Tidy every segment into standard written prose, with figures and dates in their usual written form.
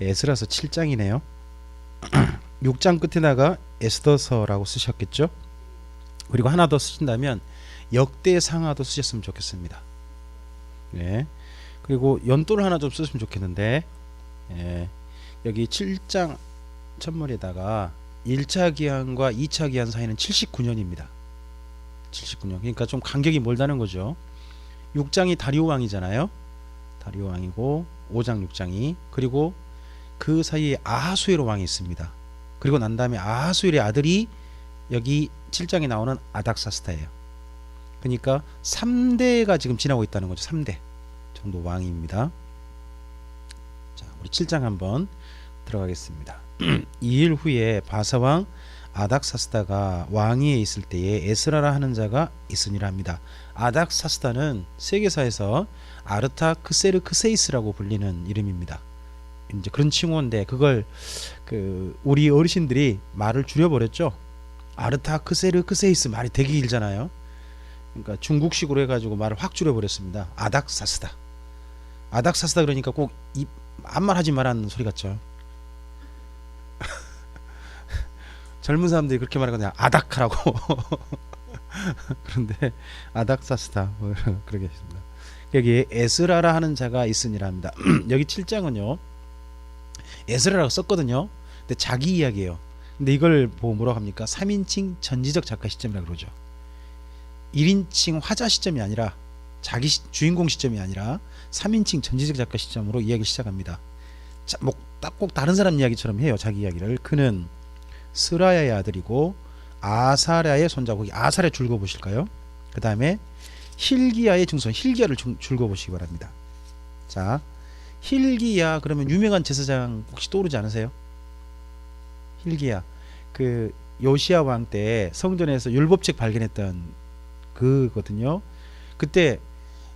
에스라서 7장이네요. 6장 끝에다가 에스더서라고 쓰셨겠죠. 그리고 하나 더 쓰신다면 역대상하도 쓰셨으면 좋겠습니다. 네. 그리고 연도를 하나 좀 쓰시면 좋겠는데, 예. 여기 7장 첫머리에다가 1차 기한과 2차 기한 사이는 79년입니다. 79년. 그러니까 좀 간격이 멀다는 거죠. 6장이 다리오 왕이잖아요. 다리오 왕이고 5장 6장이, 그리고 그 사이에 아하수에로 왕이 있습니다. 그리고 난 다음에 아하수엘의 아들이 여기 7장에 나오는 아닥사스다예요. 그러니까 3대가 지금 지나고 있다는 거죠. 3대 정도 왕입니다. 자, 우리 7장 한번 들어가겠습니다. 2일 후에 바사왕 아닥사스다가 왕위에 있을 때에 에스라라 하는 자가 있으니라 합니다. 아닥사스다는 세계사에서 아르타크세르크세이스라고 불리는 이름입니다. 이제 그런 칭호인데, 그걸 우리 어르신들이 말을 줄여버렸죠. 아르타크세르크세이스 말이 되게 길잖아요. 그러니까 중국식으로 해가지고 말을 확 줄여버렸습니다. 아닥사스다. 아닥사스다 그러니까 꼭 아무 말 하지 말라는 소리 같죠. 젊은 사람들이 그렇게 말하거든요. 아닥하라고. 그런데 아닥사스다 그러겠습니다. 여기 에스라라 하는 자가 있으니라 합니다. 여기 7장은요 에스라라고 썼거든요. 근데 자기 이야기예요. 근데 이걸 보고 뭐라고 합니까? 3인칭 전지적 작가 시점이라고 그러죠. 1인칭 화자 시점이 아니라, 자기 주인공 시점이 아니라 3인칭 전지적 작가 시점으로 이야기를 시작합니다. 자, 뭐 꼭 다른 사람 이야기처럼 해요. 자기 이야기를. 그는 스라야의 아들이고 아사랴의 손자고, 아사랴 줄거 보실까요? 그 다음에 힐기야의 증손, 힐기야를 줄거 보시기 바랍니다. 자, 힐기야 그러면 유명한 제사장 혹시 떠오르지 않으세요? 힐기야, 그 요시야 왕 때 성전에서 율법책 발견했던 그거든요. 그때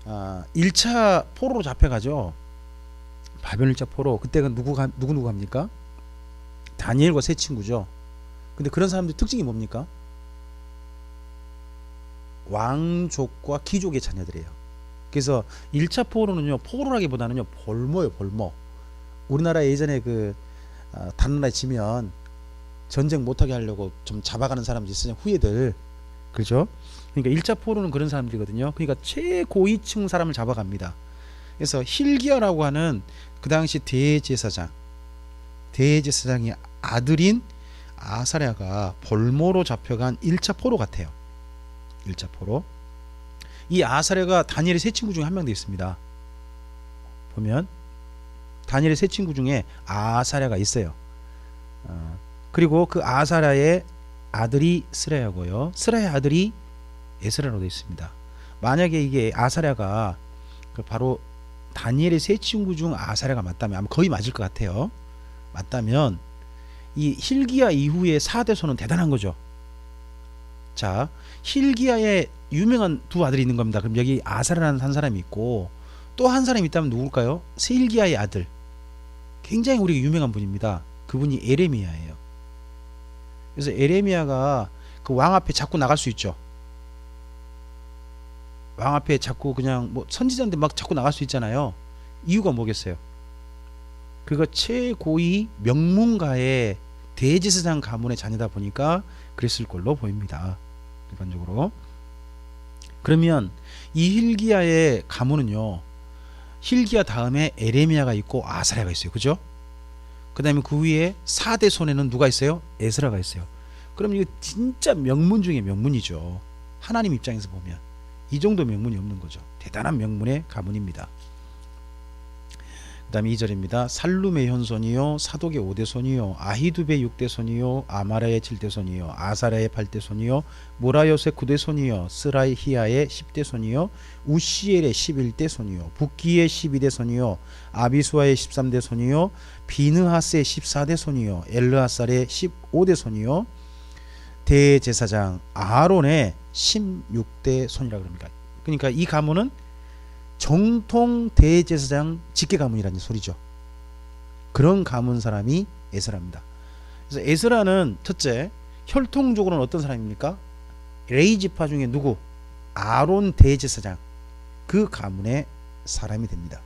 1차 포로로 잡혀가죠. 바벨론 1차 포로. 그때가 누구 합니까? 다니엘과 세 친구죠. 근데 그런 사람들 특징이 뭡니까? 왕족과 귀족의 자녀들이에요. 그래서 1차 포로는요, 포로라기보다는요 볼모예요. 볼모. 우리나라 예전에 다른 나라에 지면 전쟁 못하게 하려고 좀 잡아가는 사람들이 있어요. 후예들. 그렇죠? 그러니까 1차 포로는 그런 사람들이거든요. 그러니까 최고위층 사람을 잡아갑니다. 그래서 힐기야라고 하는 그 당시 대제사장의 아들인 아사랴가 볼모로 잡혀간 1차 포로 같아요. 1차 포로. 이 아사랴가 다니엘의 세 친구 중에 한 명 되어 있습니다. 보면 다니엘의 세 친구 중에 아사랴가 있어요. 그리고 그 아사랴의 아들이 스라야고요. 스라야의 아들이 에스라로 되어 있습니다. 만약에 이게 아사랴가 바로 다니엘의 세 친구 중 아사랴가 맞다면, 아마 거의 맞을 것 같아요. 맞다면 이 힐기야 이후의 4대 손은 대단한 거죠. 자, 힐기야의 유명한 두 아들이 있는 겁니다. 그럼 여기 아사랴라는 한 사람이 있고, 또 한 사람이 있다면 누굴까요? 세일기야의 아들, 굉장히 우리가 유명한 분입니다. 그분이 에레미야예요. 그래서 에레미야가 그 왕 앞에 자꾸 나갈 수 있죠. 왕 앞에 자꾸 그냥 뭐 선지자인데 막 자꾸 나갈 수 있잖아요. 이유가 뭐겠어요? 그가 최고위 명문가의 대제사장 가문의 자녀다 보니까 그랬을 걸로 보입니다. 일반적으로. 그러면 이 힐기야의 가문은요, 힐기야 다음에 에레미야가 있고 아사랴가 있어요. 그죠? 그 다음에 그 위에 4대 손에는 누가 있어요? 에스라가 있어요. 그럼 이거 진짜 명문 중에 명문이죠. 하나님 입장에서 보면 이 정도 명문이 없는 거죠. 대단한 명문의 가문입니다. 그 다음에 2절입니다. 살룸의 현손이요, 사독의 5대 손이요, 아히두베의 6대 손이요, 아마라의 7대 손이요, 아사랴의 8대 손이요, 모라요의 9대 손이요, 스라히야의 10대 손이요, 우시엘의 11대 손이요, 북기의 12대 손이요, 아비수아의 13대 손이요, 비느하스의 14대 손이요, 엘르아살의 15대 손이요, 대제사장 아론의 16대 손이라 그럽니다. 그러니까 이 가문은 정통 대제사장 직계 가문이라는 소리죠. 그런 가문 사람이 에스라입니다. 그래서 에스라는 첫째, 혈통적으로는 어떤 사람입니까? 레위 지파 중에 누구? 아론 대제사장, 그 가문의 사람이 됩니다.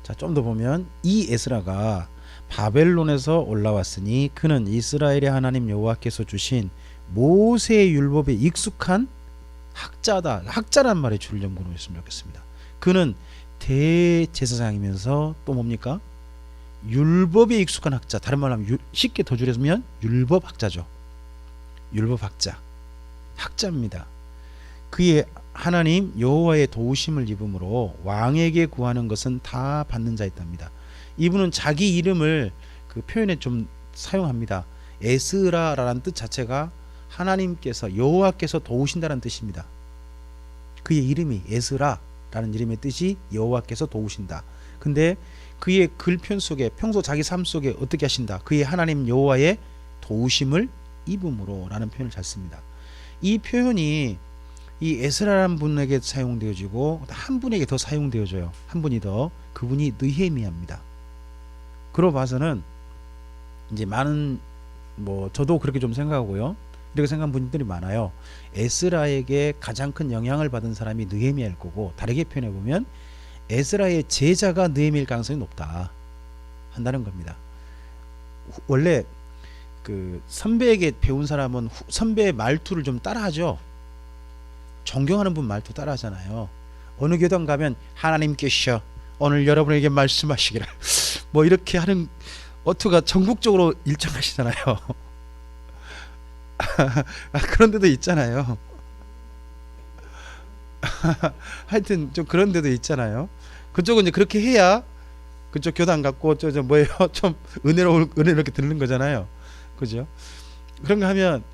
자, 좀 더 보면 이 에스라가 바벨론에서 올라왔으니 그는 이스라엘의 하나님 여호와께서 주신 모세의 율법에 익숙한 학자다. 학자란 말에 줄을 연구했으면 좋겠습니다. 그는 대제사장이면서 또 뭡니까? 율법에 익숙한 학자. 다른 말로 하면 쉽게 더 줄여면 율법학자죠. 율법학자. 학자입니다. 그의 하나님 여호와의 도우심을 입음으로 왕에게 구하는 것은 다 받는 자였답니다. 이분은 자기 이름을 그 표현에 좀 사용합니다. 에스라라는 뜻 자체가 하나님께서 여호와께서 도우신다는 뜻입니다. 그의 이름이 에스라라는 이름의 뜻이 여호와께서 도우신다. 근데 그의 글편 속에 평소 자기 삶 속에 어떻게 하신다? 그의 하나님 여호와의 도우심을 입음으로 라는 표현을 잘 씁니다. 이 표현이 이 에스라라는 분에게 사용되어지고 한 분에게 더 사용되어져요. 한 분이 더, 그분이 느헤미야입니다. 그러 봐서는 이제 많은 저도 그렇게 좀 생각하고요. 이렇게 생각하는 분들이 많아요. 에스라에게 가장 큰 영향을 받은 사람이 느헤미야일 거고, 다르게 표현해 보면 에스라의 제자가 느헤미야일 가능성이 높다 한다는 겁니다. 원래 그 선배에게 배운 사람은 선배의 말투를 좀 따라하죠. 존경하는 분 말투 따라하잖아요. 어느 교당 가면 하나님께서 오늘 여러분에게 말씀하시기를 이렇게 하는 어투가 전국적으로 일정하시잖아요. 그런 데도 있잖아요. 하여튼 좀 그런 데도 있잖아요. 그쪽은 이제 그렇게 해야 그쪽 교단 갖고 좀 은혜롭게 듣는 거잖아요. 그죠? 그런 거 하면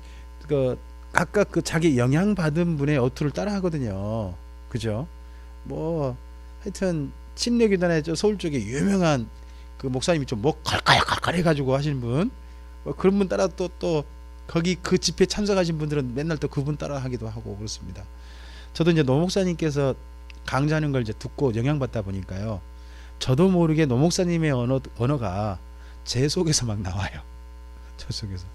아까 그 자기 영향 받은 분의 어투를 따라 하거든요. 그죠? 하여튼 침례교단의 서울 쪽에 유명한 그 목사님이 좀 칼칼칼칼 해가지고 하시는 분, 그런 분 따라 또 거기 그 집회 참석하신 분들은 맨날 또 그분 따라 하기도 하고 그렇습니다. 저도 이제 노 목사님께서 강좌하는 걸 이제 듣고 영향받다 보니까요, 저도 모르게 노 목사님의 언어가 제 속에서 막 나와요. 저 속에서.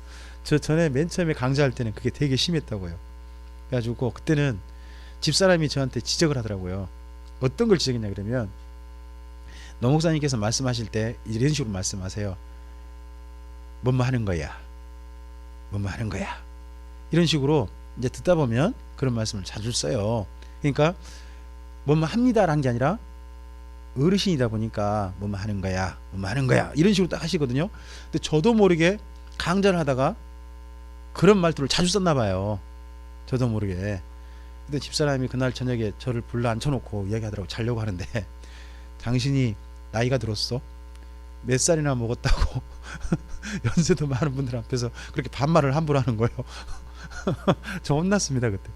저 전에 맨 처음에 강좌할 때는 그게 되게 심했다고요. 그래가지고 그때는 집사람이 저한테 지적을 하더라고요. 어떤 걸 지적했냐 그러면, 노 목사님께서 말씀하실 때 이런 식으로 말씀하세요. 뭐뭐 하는 거야, 뭐뭐 하는 거야, 이런 식으로 이제 듣다 보면 그런 말씀을 자주 써요. 그러니까 뭐뭐 합니다라는 게 아니라 어르신이다 보니까 뭐뭐 하는 거야, 뭐뭐 하는 거야, 이런 식으로 딱 하시거든요. 근데 저도 모르게 강좌를 하다가 그런 말투를 자주 썼나 봐요. 저도 모르게. 근데 집사람이 그날 저녁에 저를 불러 앉혀놓고 이야기하더라고. 자려고 하는데, 당신이 나이가 들었어? 몇 살이나 먹었다고 연세도 많은 분들 앞에서 그렇게 반말을 함부로 하는 거예요. 저 혼났습니다 그때.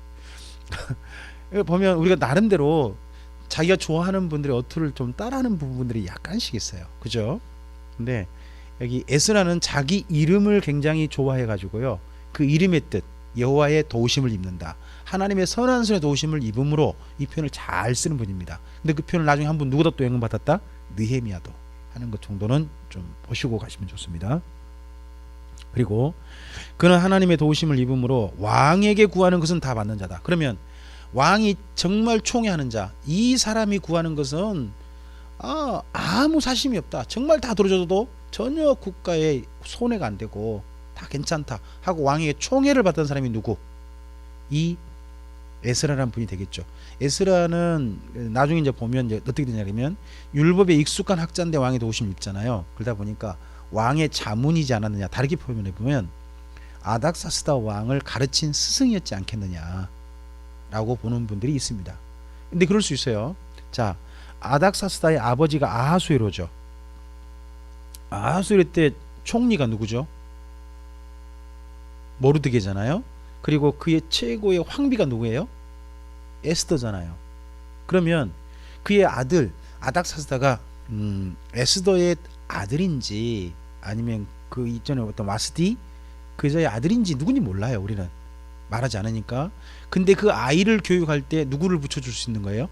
보면 우리가 나름대로 자기가 좋아하는 분들의 어투를 좀 따라하는 부분들이 약간씩 있어요. 그죠? 근데 여기 에스라는 자기 이름을 굉장히 좋아해 가지고요, 그 이름의 뜻 여호와의 도우심을 입는다, 하나님의 선한 손의 도우심을 입음으로 이 표현을 잘 쓰는 분입니다. 근데 그 표현을 나중에 한 분 누구다 또 영향받았다? 느헤미야도 하는 것 정도는 좀 보시고 가시면 좋습니다. 그리고 그는 하나님의 도우심을 입음으로 왕에게 구하는 것은 다 받는 자다. 그러면 왕이 정말 총애하는 자, 이 사람이 구하는 것은 아무 사심이 없다, 정말 다 들어줘도 전혀 국가에 손해가 안 되고 다 괜찮다 하고 왕에게 총애를 받던 사람이 누구? 이 에스라라는 분이 되겠죠. 에스라는 나중에 이제 보면 이제 어떻게 되냐면, 율법에 익숙한 학자인데 왕의 도우심을 입잖아요. 그러다 보니까 왕의 자문이지 않았느냐, 다르게 표현해 보면 아닥사스다 왕을 가르친 스승이었지 않겠느냐라고 보는 분들이 있습니다. 근데 그럴 수 있어요. 자, 아닥사스다의 아버지가 아하수에로죠. 아하수에로 때 총리가 누구죠? 모르드게잖아요. 그리고 그의 최고의 황비가 누구예요? 에스더잖아요. 그러면 그의 아들 아닥사스다가 에스더의 아들인지 아니면 그 이전에 어떤 와스디 그 여자의 아들인지 누군지 몰라요. 우리는 말하지 않으니까. 근데 그 아이를 교육할 때 누구를 붙여줄 수 있는 거예요?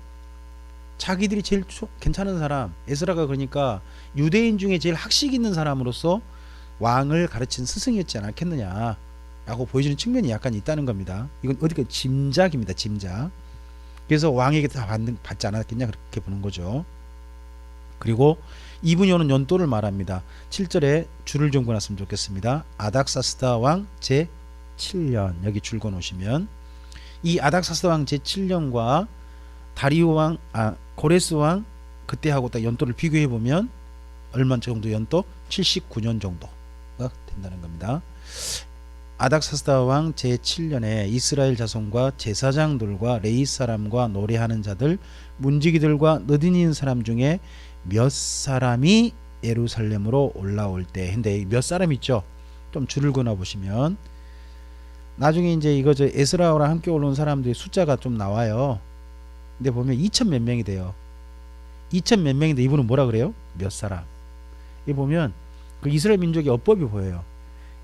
자기들이 제일 괜찮은 사람, 에스라가 그러니까 유대인 중에 제일 학식 있는 사람으로서 왕을 가르친 스승이었지 않았겠느냐 라고 보여주는 측면이 약간 있다는 겁니다. 이건 어디까 짐작입니다. 짐작. 그래서 왕에게 다 받지 않았겠냐 그렇게 보는 거죠. 그리고 이분이 오는 연도를 말합니다. 7절에 줄을 좀 그어놨으면 좋겠습니다. 아닥사스다 왕 제7년 여기 줄 그어놓으시면 이 아닥사스다 왕 제7년과 다리오 왕 고레스 왕 그때하고 딱 연도를 비교해 보면 얼마 정도 연도? 79년 정도가 된다는 겁니다. 아닥사스다 왕 제7년에 이스라엘 자손과 제사장들과 레위 사람과 노래하는 자들 문지기들과 느디닌 사람 중에 몇 사람이 예루살렘으로 올라올 때, 근데 몇 사람 있죠? 좀 줄을 그어 보시면 나중에 이제 이거 저 에스라랑 함께 올라온 사람들의 숫자가 좀 나와요. 근데 보면 2천 몇 명이 돼요. 2천 몇 명인데 이분은 뭐라 그래요? 몇 사람. 이 보면 그 이스라엘 민족의 어법이 보여요.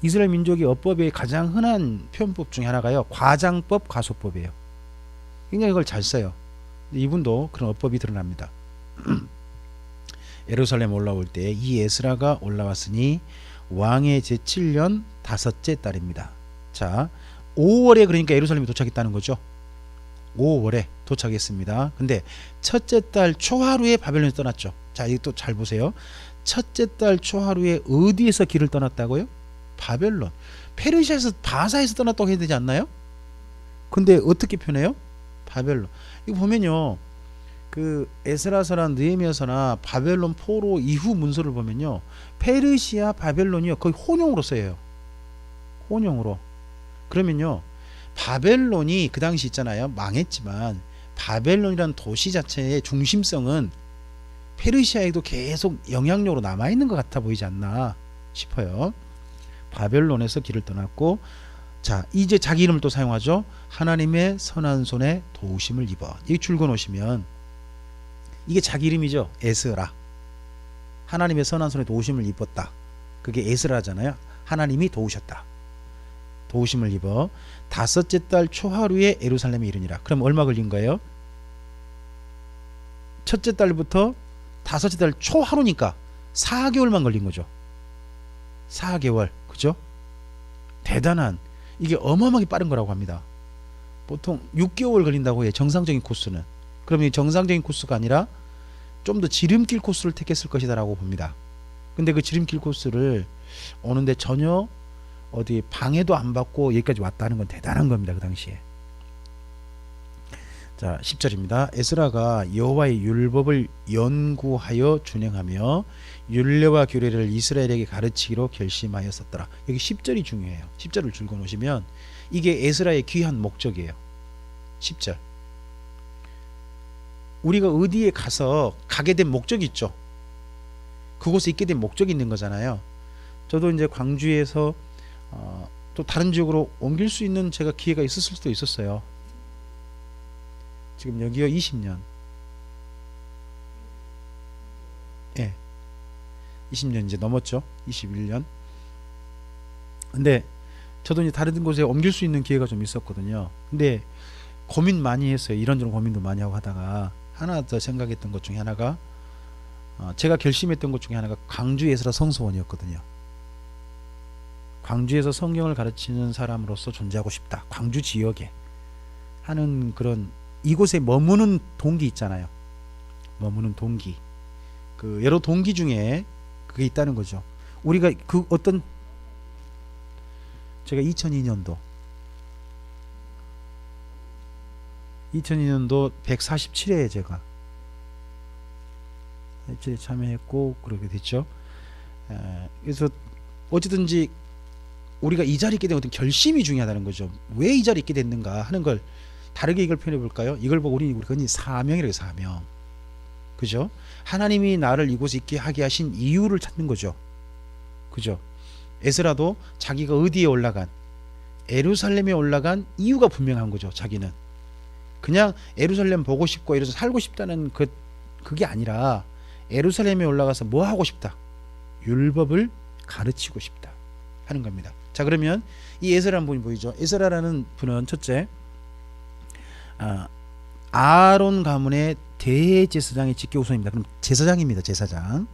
이스라엘 민족의 어법의 가장 흔한 표현법 중에 하나가요, 과장법, 과소법이에요. 굉장히 이걸 잘 써요. 이분도 그런 어법이 드러납니다. 예루살렘 올라올 때 이 에스라가 올라왔으니 왕의 제7년 다섯째 달입니다. 자, 5월에 그러니까 예루살렘에 도착했다는 거죠. 5월에 도착했습니다. 근데 첫째 달 초하루에 바벨론에 떠났죠. 자, 이거 또 잘 보세요. 첫째 달 초하루에 어디에서 길을 떠났다고요? 바벨론. 페르시아에서 바사에서 떠났다고 해야 되지 않나요? 근데 어떻게 표현해요? 바벨론. 이거 보면요, 그 에스라서나 느헤미야서나 바벨론 포로 이후 문서를 보면요, 페르시아 바벨론이요 거의 혼용으로 써요. 혼용으로. 그러면요, 바벨론이 그 당시 있잖아요, 망했지만 바벨론이라는 도시 자체의 중심성은 페르시아에도 계속 영향력으로 남아있는 것 같아 보이지 않나 싶어요. 바벨론에서 길을 떠났고, 자, 이제 자기 이름을 또 사용하죠. 하나님의 선한 손에 도우심을 입어. 이 줄 그어놓으시면 이게 자기 이름이죠. 에스라. 하나님의 선한 손에 도우심을 입었다. 그게 에스라잖아요. 하나님이 도우셨다. 도우심을 입어 다섯째 달 초하루에 예루살렘에 이르니라. 그럼 얼마 걸린 거예요? 첫째 달부터 다섯째 달 초하루니까 4개월만 걸린 거죠. 4개월. 그죠? 대단한, 이게 어마어마하게 빠른 거라고 합니다. 보통 6개월 걸린다고 해요, 정상적인 코스는. 그러면 이 정상적인 코스가 아니라 좀 더 지름길 코스를 택했을 것이다 라고 봅니다. 근데 그 지름길 코스를 오는데 전혀 어디 방해도 안 받고 여기까지 왔다는 건 대단한 겁니다, 그 당시에. 자, 10절입니다. 에스라가 여호와의 율법을 연구하여 준행하며 율례와 규례를 이스라엘에게 가르치기로 결심하였었더라. 여기 10절이 중요해요. 10절을 줄거 놓으시면 이게 에스라의 귀한 목적이에요. 10절. 우리가 어디에 가서 가게 된 목적이 있죠. 그곳에 있게 된 목적이 있는 거잖아요. 저도 이제 광주에서 또 다른 지역으로 옮길 수 있는 제가 기회가 있었을 수도 있었어요. 지금 여기요 20년. 예. 20년 이제 넘었죠. 21년. 근데 저도 이제 다른 곳에 옮길 수 있는 기회가 좀 있었거든요. 근데 고민 많이 했어요. 이런저런 고민도 많이 하고 하다가 하나 더 생각했던 것 중에 하나가, 제가 결심했던 것 중에 하나가 광주 에스라 성서원이었거든요. 광주에서 성경을 가르치는 사람으로서 존재하고 싶다. 광주 지역에 하는 그런, 이곳에 머무는 동기 있잖아요. 머무는 동기. 그 여러 동기 중에 그게 있다는 거죠. 우리가 그 어떤, 제가 2002년도 147회에 제가 참여했고 그렇게 됐죠. 그래서 어쨌든지 우리가 이 자리에 있게 된 어떤 결심이 중요하다는 거죠. 왜 이 자리에 있게 됐는가 하는 걸 다르게 이걸 표현해 볼까요? 이걸 보고 우리가 사명이라고 해요. 사명. 그죠? 하나님이 나를 이곳에 있게 하게 하신 이유를 찾는 거죠. 그죠? 에스라도 자기가 어디에 올라간, 예루살렘에 올라간 이유가 분명한 거죠. 자기는 그냥 예루살렘 보고 싶고 이래서 살고 싶다는 그게 아니라 예루살렘에 올라가서 뭐 하고 싶다, 율법을 가르치고 싶다 하는 겁니다. 자, 그러면 이 에스라라는 분이 보이죠. 에스라라는 분은 첫째, 아론 가문의 대제사장의 직계우선입니다. 그럼 제사장입니다. 제사장.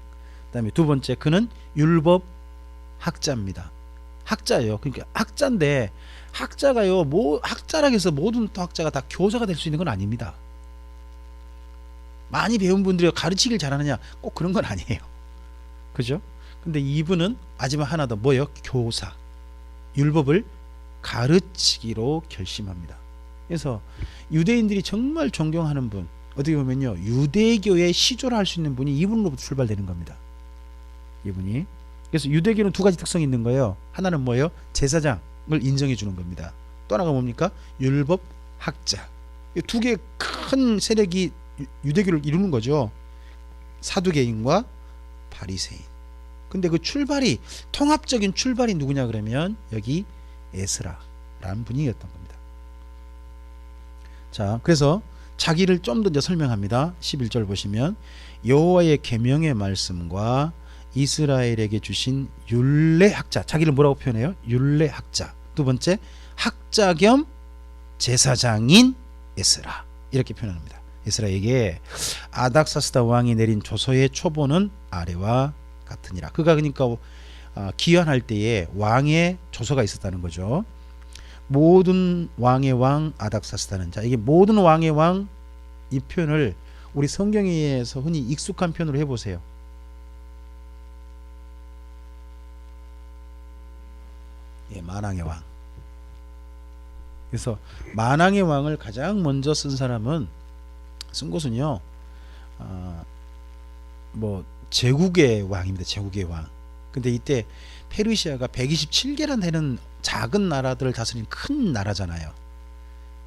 그 다음에 두 번째, 그는 율법 학자입니다. 학자예요. 그러니까 학자인데, 학자가요, 뭐 학자라 해서 모든 학자가 다 교사가 될 수 있는 건 아닙니다. 많이 배운 분들이 가르치길 잘하느냐? 꼭 그런 건 아니에요. 그죠? 근데 이분은 마지막 하나 더 뭐예요? 교사. 율법을 가르치기로 결심합니다. 그래서 유대인들이 정말 존경하는 분, 어떻게 보면요, 유대교의 시조를 할 수 있는 분이 이분으로부터 출발되는 겁니다. 이분이. 그래서 유대교는 두 가지 특성이 있는 거예요. 하나는 뭐예요? 제사장을 인정해 주는 겁니다. 또 하나가 뭡니까? 율법 학자. 이 두 개의 큰 세력이 유대교를 이루는 거죠. 사두개인과 바리새인. 근데 그 출발이, 통합적인 출발이 누구냐 그러면 여기 에스라라는 분이었던 겁니다. 자, 그래서 자기를 좀 더 설명합니다. 11절 보시면 여호와의 계명의 말씀과 이스라엘에게 주신 율례학자, 자기를 뭐라고 표현해요? 율례학자. 두 번째, 학자 겸 제사장인 에스라, 이렇게 표현합니다. 에스라에게 아닥사스다 왕이 내린 조서의 초본은 아래와 같으니라. 그가 그러니까 기환할 때에 왕의 조서가 있었다는 거죠. 모든 왕의 왕 아닥사스다는 자, 이게 모든 왕의 왕, 이 표현을 우리 성경에서 흔히 익숙한 표현으로 해보세요. 예, 만왕의 왕. 그래서 만왕의 왕을 가장 먼저 쓴 사람은, 쓴 곳은요, 뭐 제국의 왕입니다. 제국의 왕. 근데 이때 페르시아가 127개나 되는 작은 나라들을 다스린 큰 나라잖아요.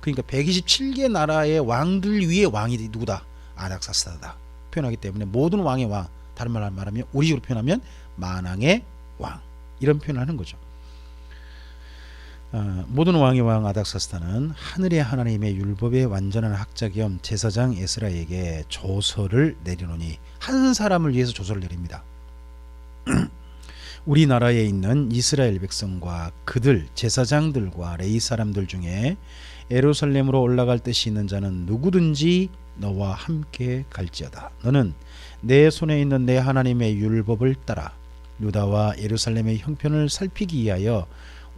그러니까 127개 나라의 왕들 위에 왕이 누구다? 아닥사스다다 표현하기 때문에 모든 왕의 왕, 다른 말로 말하면 우리식으로 표현하면 만왕의 왕, 이런 표현을 하는 거죠. 모든 왕의 왕 아닥사스다는 하늘의 하나님의 율법의 완전한 학자 겸 제사장 에스라에게 조서를 내리노니, 한 사람을 위해서 조서를 내립니다. 우리나라에 있는 이스라엘 백성과 그들 제사장들과 레위 사람들 중에 예루살렘으로 올라갈 뜻이 있는 자는 누구든지 너와 함께 갈지어다. 너는 내 손에 있는 내 하나님의 율법을 따라 유다와 예루살렘의 형편을 살피기 위하여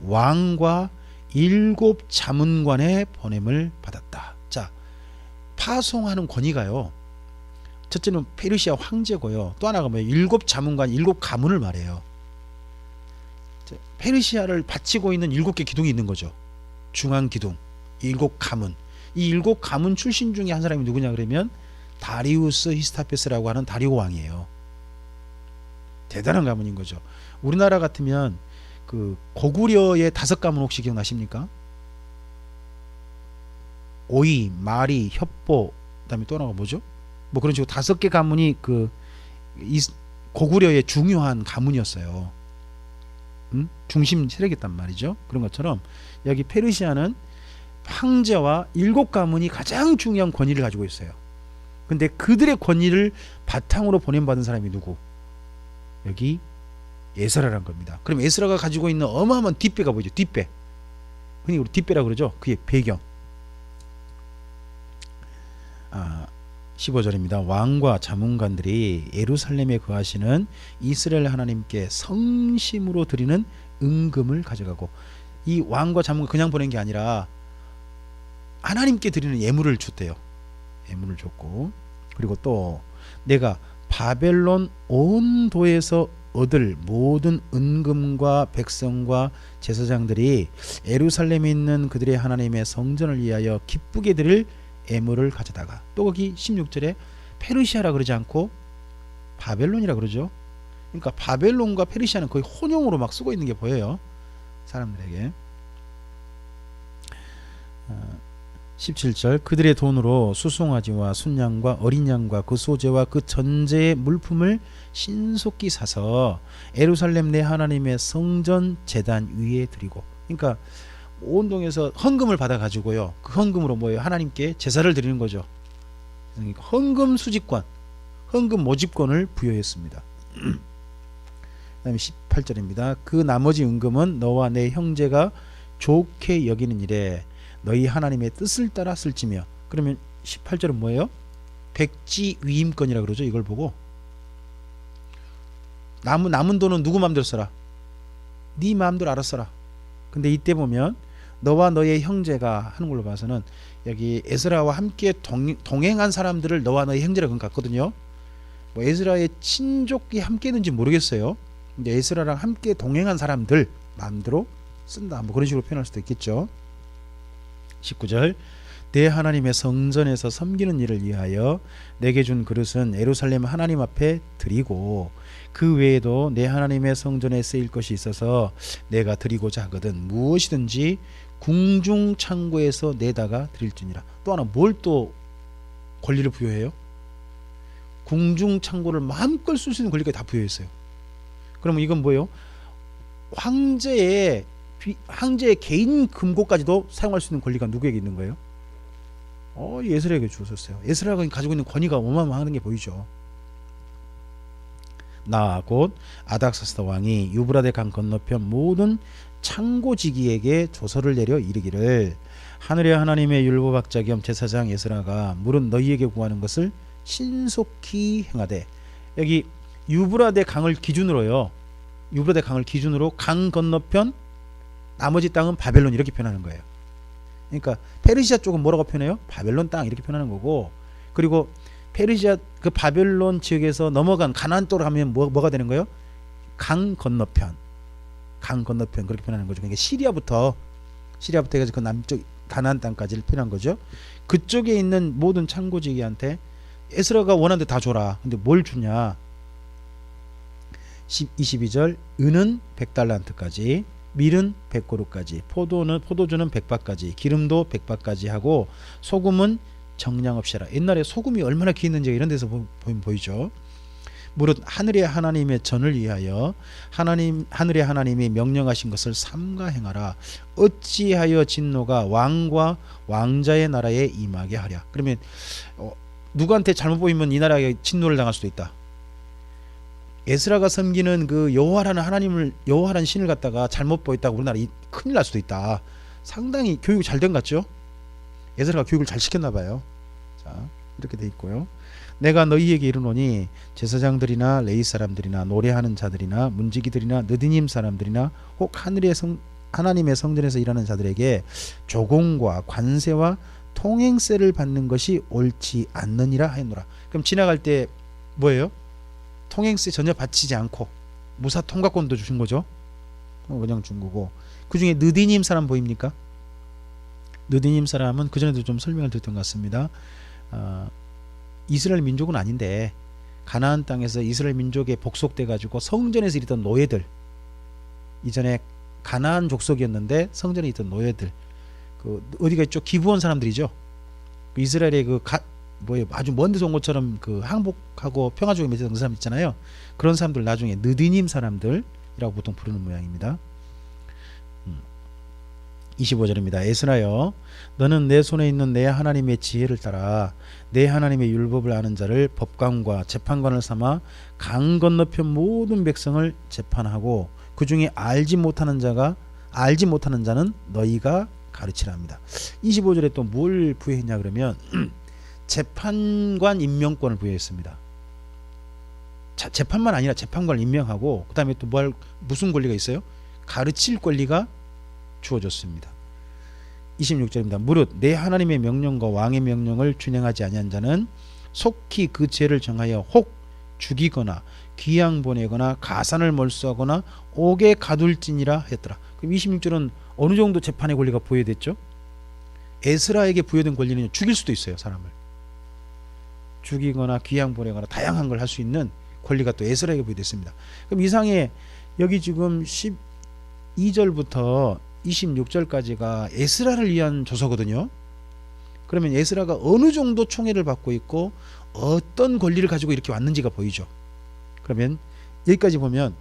왕과 7 자문관의 보냄을 받았다. 자, 파송하는 권위가요, 첫째는 페르시아 황제고요, 또 하나가 뭐예요? 7 자문관, 7 가문을 말해요. 페르시아를 바치고 있는 7개 기둥이 있는 거죠. 중앙 기둥, 7 가문. 이 7 가문 출신 중에 한 사람이 누구냐 그러면 다리우스 히스타페스라고 하는 다리오 왕이에요. 대단한 가문인 거죠. 우리나라 같으면 그 고구려의 5 가문 혹시 기억나십니까? 오이, 마리, 협보, 그다음에 또 하나가 뭐죠? 뭐 그런 식으로 5개 가문이 그 고구려의 중요한 가문이었어요. 중심 세력이었단 말이죠. 그런 것처럼 여기 페르시아는 황제와 7 가문이 가장 중요한 권위를 가지고 있어요. 근데 그들의 권위를 바탕으로 보냄받은 사람이 누구? 여기 에스라라는 겁니다. 그럼 에스라가 가지고 있는 어마어마한 뒷배가 뭐죠? 뒷배. 흔히 우리 뒷배라고 그러죠. 그게 배경. 15절입니다. 왕과 자문관들이 예루살렘에 거하시는 이스라엘 하나님께 성심으로 드리는 은금을 가져가고, 이 왕과 자문관 그냥 보낸 게 아니라 하나님께 드리는 예물을 줬대요. 예물을 줬고, 그리고 또 내가 바벨론 온 도에서 얻을 모든 은금과 백성과 제사장들이 예루살렘에 있는 그들의 하나님의 성전을 위하여 기쁘게 드릴 예물을 가져다가, 또 거기 16절에 페르시아라 그러지 않고 바벨론이라 그러죠. 그러니까 바벨론과 페르시아는 거의 혼용으로 막 쓰고 있는 게 보여요, 사람들에게. 17절 그들의 돈으로 수송아지와 순양과 어린 양과 그 소재와 그 전제의 물품을 신속히 사서 예루살렘 내 하나님의 성전 제단 위에 드리고, 그러니까 온 동에서 헌금을 받아 가지고요, 그 헌금으로 뭐예요? 하나님께 제사를 드리는 거죠. 그러니까 헌금 수집권, 헌금 모집권을 부여했습니다. 그다음에 18절입니다. 그 나머지 은금은 너와 내 형제가 좋게 여기는 일에 너희 하나님의 뜻을 따라 쓸지며. 그러면 18절은 뭐예요? 백지 위임권이라 그러죠. 이걸 보고 남은 돈은 누구 마음대로 써라? 네 마음대로 알아서 써라. 근데 이때 보면 너와 너의 형제가 하는 걸로 봐서는 여기 에스라와 함께 동행한 사람들을 너와 너의 형제라고 같거든요. 뭐 에스라의 친족이 함께 있는지 모르겠어요. 근데 에스라랑 함께 동행한 사람들 마음대로 쓴다. 뭐 그런 식으로 표현할 수도 있겠죠. 19절 내 하나님의 성전에서 섬기는 일을 위하여 내게 준 그릇은 예루살렘 하나님 앞에 드리고 그 외에도 내 하나님의 성전에 쓰일 것이 있어서 내가 드리고자 하거든 무엇이든지 궁중 창고에서 내다가 드릴지니라. 또 하나 뭘 또 권리를 부여해요? 궁중 창고를 마음껏 쓸 수 있는 권리가 다 부여했어요. 그러면 이건 뭐예요? 황제의 개인 금고까지도 사용할 수 있는 권리가 누구에게 있는 거예요? 에스라에게 주었어요. 에스라가 가지고 있는 권위가 어마어마한 게 보이죠. 나 곧 아닥사스다 왕이 유브라데 강 건너편 모든 창고지기에게 조서를 내려 이르기를 하늘의 하나님의 율법학자 겸 제사장 에스라가 물은 너희에게 구하는 것을 신속히 행하되. 여기 유브라데 강을 기준으로요. 유브라데 강을 기준으로 강 건너편 나머지 땅은 바벨론 이렇게 표현하는 거예요. 그러니까 페르시아 쪽은 뭐라고 표현해요? 바벨론 땅 이렇게 표현하는 거고, 그리고 페르시아 그 바벨론 지역에서 넘어간 가나안 쪽으로 가면 뭐가 되는 거예요? 강 건너편 그렇게 표현하는 거죠. 그러니까 시리아부터 해가지고 그 남쪽 가나안 땅까지를 표현한 거죠. 그쪽에 있는 모든 창고지기한테 에스라가 원하는 데 다 줘라. 근데 뭘 주냐? 22절 은은 100달란트까지 밀은 100고루까지 포도주는 100바까지 기름도 100바까지 하고 소금은 정량 없이 하라. 옛날에 소금이 얼마나 귀했는지 이런 데서 보면 보이죠. 무릇 하늘의 하나님의 전을 위하여 하늘의 하나님이 명령하신 것을 삼가 행하라. 어찌하여 진노가 왕과 왕자의 나라에 임하게 하랴. 그러면 누구한테 잘못 보이면 이 나라에 진노를 당할 수도 있다. 에스라가 섬기는 그 여호와라는 신을 갖다가 잘못 보였다고 우리나라 큰일 날 수도 있다. 상당히 교육이 잘 된 것 같죠? 에스라가 교육을 잘 시켰나 봐요. 자, 이렇게 돼 있고요. 내가 너희에게 이르노니 제사장들이나 레위 사람들이나 노래하는 자들이나 문지기들이나 느디님 사람들이나 혹 하나님의 성전에서 일하는 자들에게 조공과 관세와 통행세를 받는 것이 옳지 않느니라 하였노라. 그럼 지나갈 때 뭐예요? 통행세 전혀 바치지 않고 무사 통과권도 주신 거죠. 그냥 준 거고. 그 중에 느디님 사람 보입니까? 느디님 사람은 그전에도 좀 설명을 드렸던 것 같습니다. 이스라엘 민족은 아닌데 가나안 땅에서 이스라엘 민족에 복속돼 가지고 성전에서 일했던 노예들, 이전에 가나안 족속이었는데 성전에 있던 노예들, 그 어디가 있죠? 기브온 사람들이죠. 이스라엘의 아주 먼 데서 온 것처럼 그 항복하고 평화주의에 맺었던 사람 있잖아요. 그런 사람들 나중에 느디님 사람들이라고 보통 부르는 모양입니다. 25절입니다. 에스라여 너는 내 손에 있는 내 하나님의 지혜를 따라 내 하나님의 율법을 아는 자를 법관과 재판관을 삼아 강 건너편 모든 백성을 재판하고 그 중에 알지 못하는 자는 너희가 가르치라 합니다. 25절에 또 뭘 부여했냐 그러면 재판관 임명권을 부여했습니다. 재판만 아니라 재판관을 임명하고 그 다음에 또 무슨 권리가 있어요? 가르칠 권리가 주어졌습니다. 26절입니다. 무릇 내 하나님의 명령과 왕의 명령을 준행하지 아니한 자는 속히 그 죄를 정하여 혹 죽이거나 귀양 보내거나 가산을 몰수하거나 옥에 가둘지니라 했더라. 그럼 26절은 어느 정도 재판의 권리가 부여됐죠? 에스라에게 부여된 권리는 죽일 수도 있어요. 사람을 죽이거나 귀양 보내거나 다양한 걸 할 수 있는 권리가 또 에스라에게 부여됐습니다. 그럼 이상에 여기 지금 12절부터 26절까지가 에스라를 위한 조서거든요. 그러면 에스라가 어느 정도 총애를 받고 있고 어떤 권리를 가지고 이렇게 왔는지가 보이죠. 그러면 여기까지 보면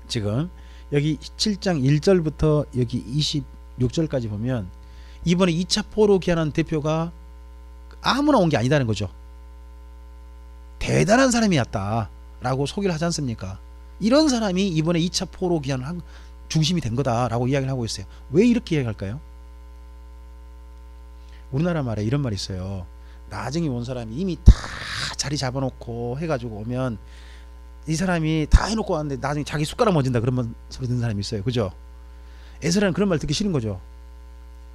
지금 여기 7장 1절부터 여기 26절까지 보면 이번에 2차 포로 귀환한 대표가 아무나 온 게 아니다는 거죠. 대단한 사람이었다라고 소개를 하지 않습니까? 이런 사람이 이번에 2차 포로 귀환한 중심이 된 거다라고 이야기를 하고 있어요. 왜 이렇게 이야기할까요? 우리나라 말에 이런 말이 있어요. 나중에 온 사람이 이미 다 자리 잡아놓고 해가지고 오면 이 사람이 다 해놓고 왔는데 나중에 자기 숟가락 얹은다 그런 소리 듣는 사람이 있어요. 그죠? 에스라는 그런 말 듣기 싫은 거죠.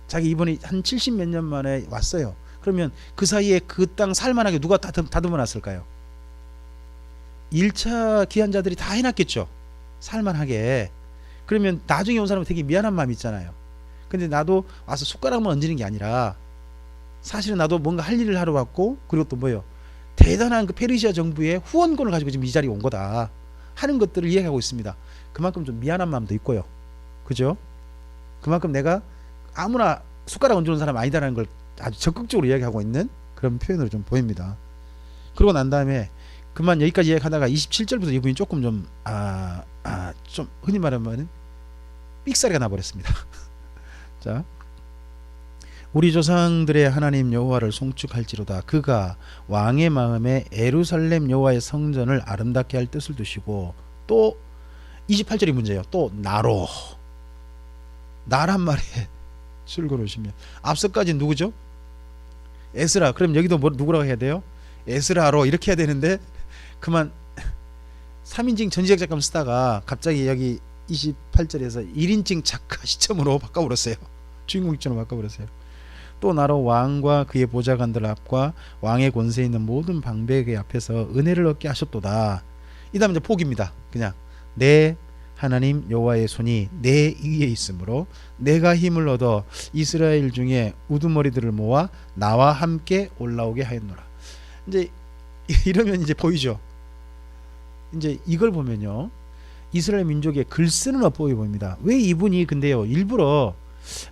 자기 이번에 한 70 몇 년 만에 왔어요. 그러면 그 사이에 그 땅 살만하게 누가 다듬어 놨을까요? 1차 기한자들이 다 해놨겠죠. 살만하게. 그러면 나중에 온 사람은 되게 미안한 마음이 있잖아요. 근데 나도 와서 숟가락만 얹는 게 아니라 사실은 나도 뭔가 할 일을 하러 왔고, 그리고 또 뭐요, 대단한 그 페르시아 정부의 후원권을 가지고 지금 이 자리에 온 거다 하는 것들을 이야기하고 있습니다. 그만큼 좀 미안한 마음도 있고요. 그죠? 그만큼 내가 아무나 숟가락 얹어놓은 사람 아니다라는 걸 아주 적극적으로 이야기하고 있는 그런 표현으로 좀 보입니다. 그러고 난 다음에 그만 여기까지 이야기하다가 27절부터 이분이 조금 좀 좀 흔히 말하면 삑사리가 나버렸습니다. 자, 우리 조상들의 하나님 여호와를 송축할지로다. 그가 왕의 마음에 예루살렘 여호와의 성전을 아름답게 할 뜻을 두시고, 또 28절이 문제예요. 또 나란 말에 출근을 오시면, 앞서까지 누구죠? 에스라. 그럼 여기도 누구라고 해야 돼요? 에스라로 이렇게 해야 되는데 그만 3인칭 전지적 작가를 쓰다가 갑자기 여기 28절에서 1인칭 작가 시점으로 바꿔버렸어요. 주인공 시점으로 바꿔버렸어요. 또 나로 왕과 그의 보좌관들 앞과 왕의 권세 있는 모든 방백의 앞에서 은혜를 얻게 하셨도다. 이 다음 이제 포기입니다. 그냥 내 하나님 여호와의 손이 내 위에 있으므로 내가 힘을 얻어 이스라엘 중에 우두머리들을 모아 나와 함께 올라오게 하였노라. 이제 이러면 이제 보이죠. 이제 이걸 보면요, 이스라엘 민족의 글쓰는 어법이 보입니다. 왜 이분이 근데요 일부러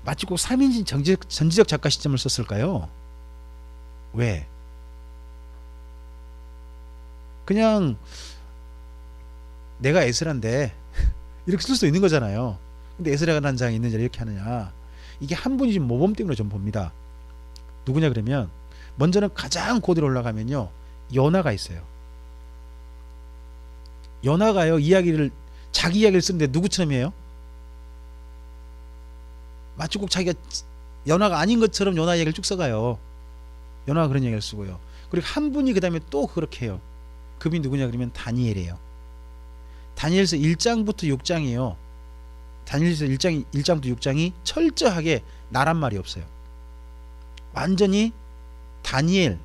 마치 꼭 3인칭 전지적 작가 시점을 썼을까요? 왜? 그냥 내가 에스라인데 이렇게 쓸 수 있는 거잖아요. 근데 에스라가 난 장이 있는 자리 이렇게 하느냐, 이게 한 분이 지금 모범 때문에 좀 봅니다. 누구냐 그러면, 먼저는 가장 고대로 올라가면요 요나가 있어요. 요나가요 자기 이야기를 쓰는데 누구처럼 해요? 마치 꼭 자기가 요나가 아닌 것처럼 요나 이야기를 쭉 써가요. 요나가 그런 이야기를 쓰고요. 그리고 한 분이 그 다음에 또 그렇게 해요. 그분이 누구냐 그러면 다니엘이에요. 다니엘서 1장부터 6장이에요. 다니엘서 1장부터 6장이 철저하게 나란 말이 없어요. 완전히 다니엘,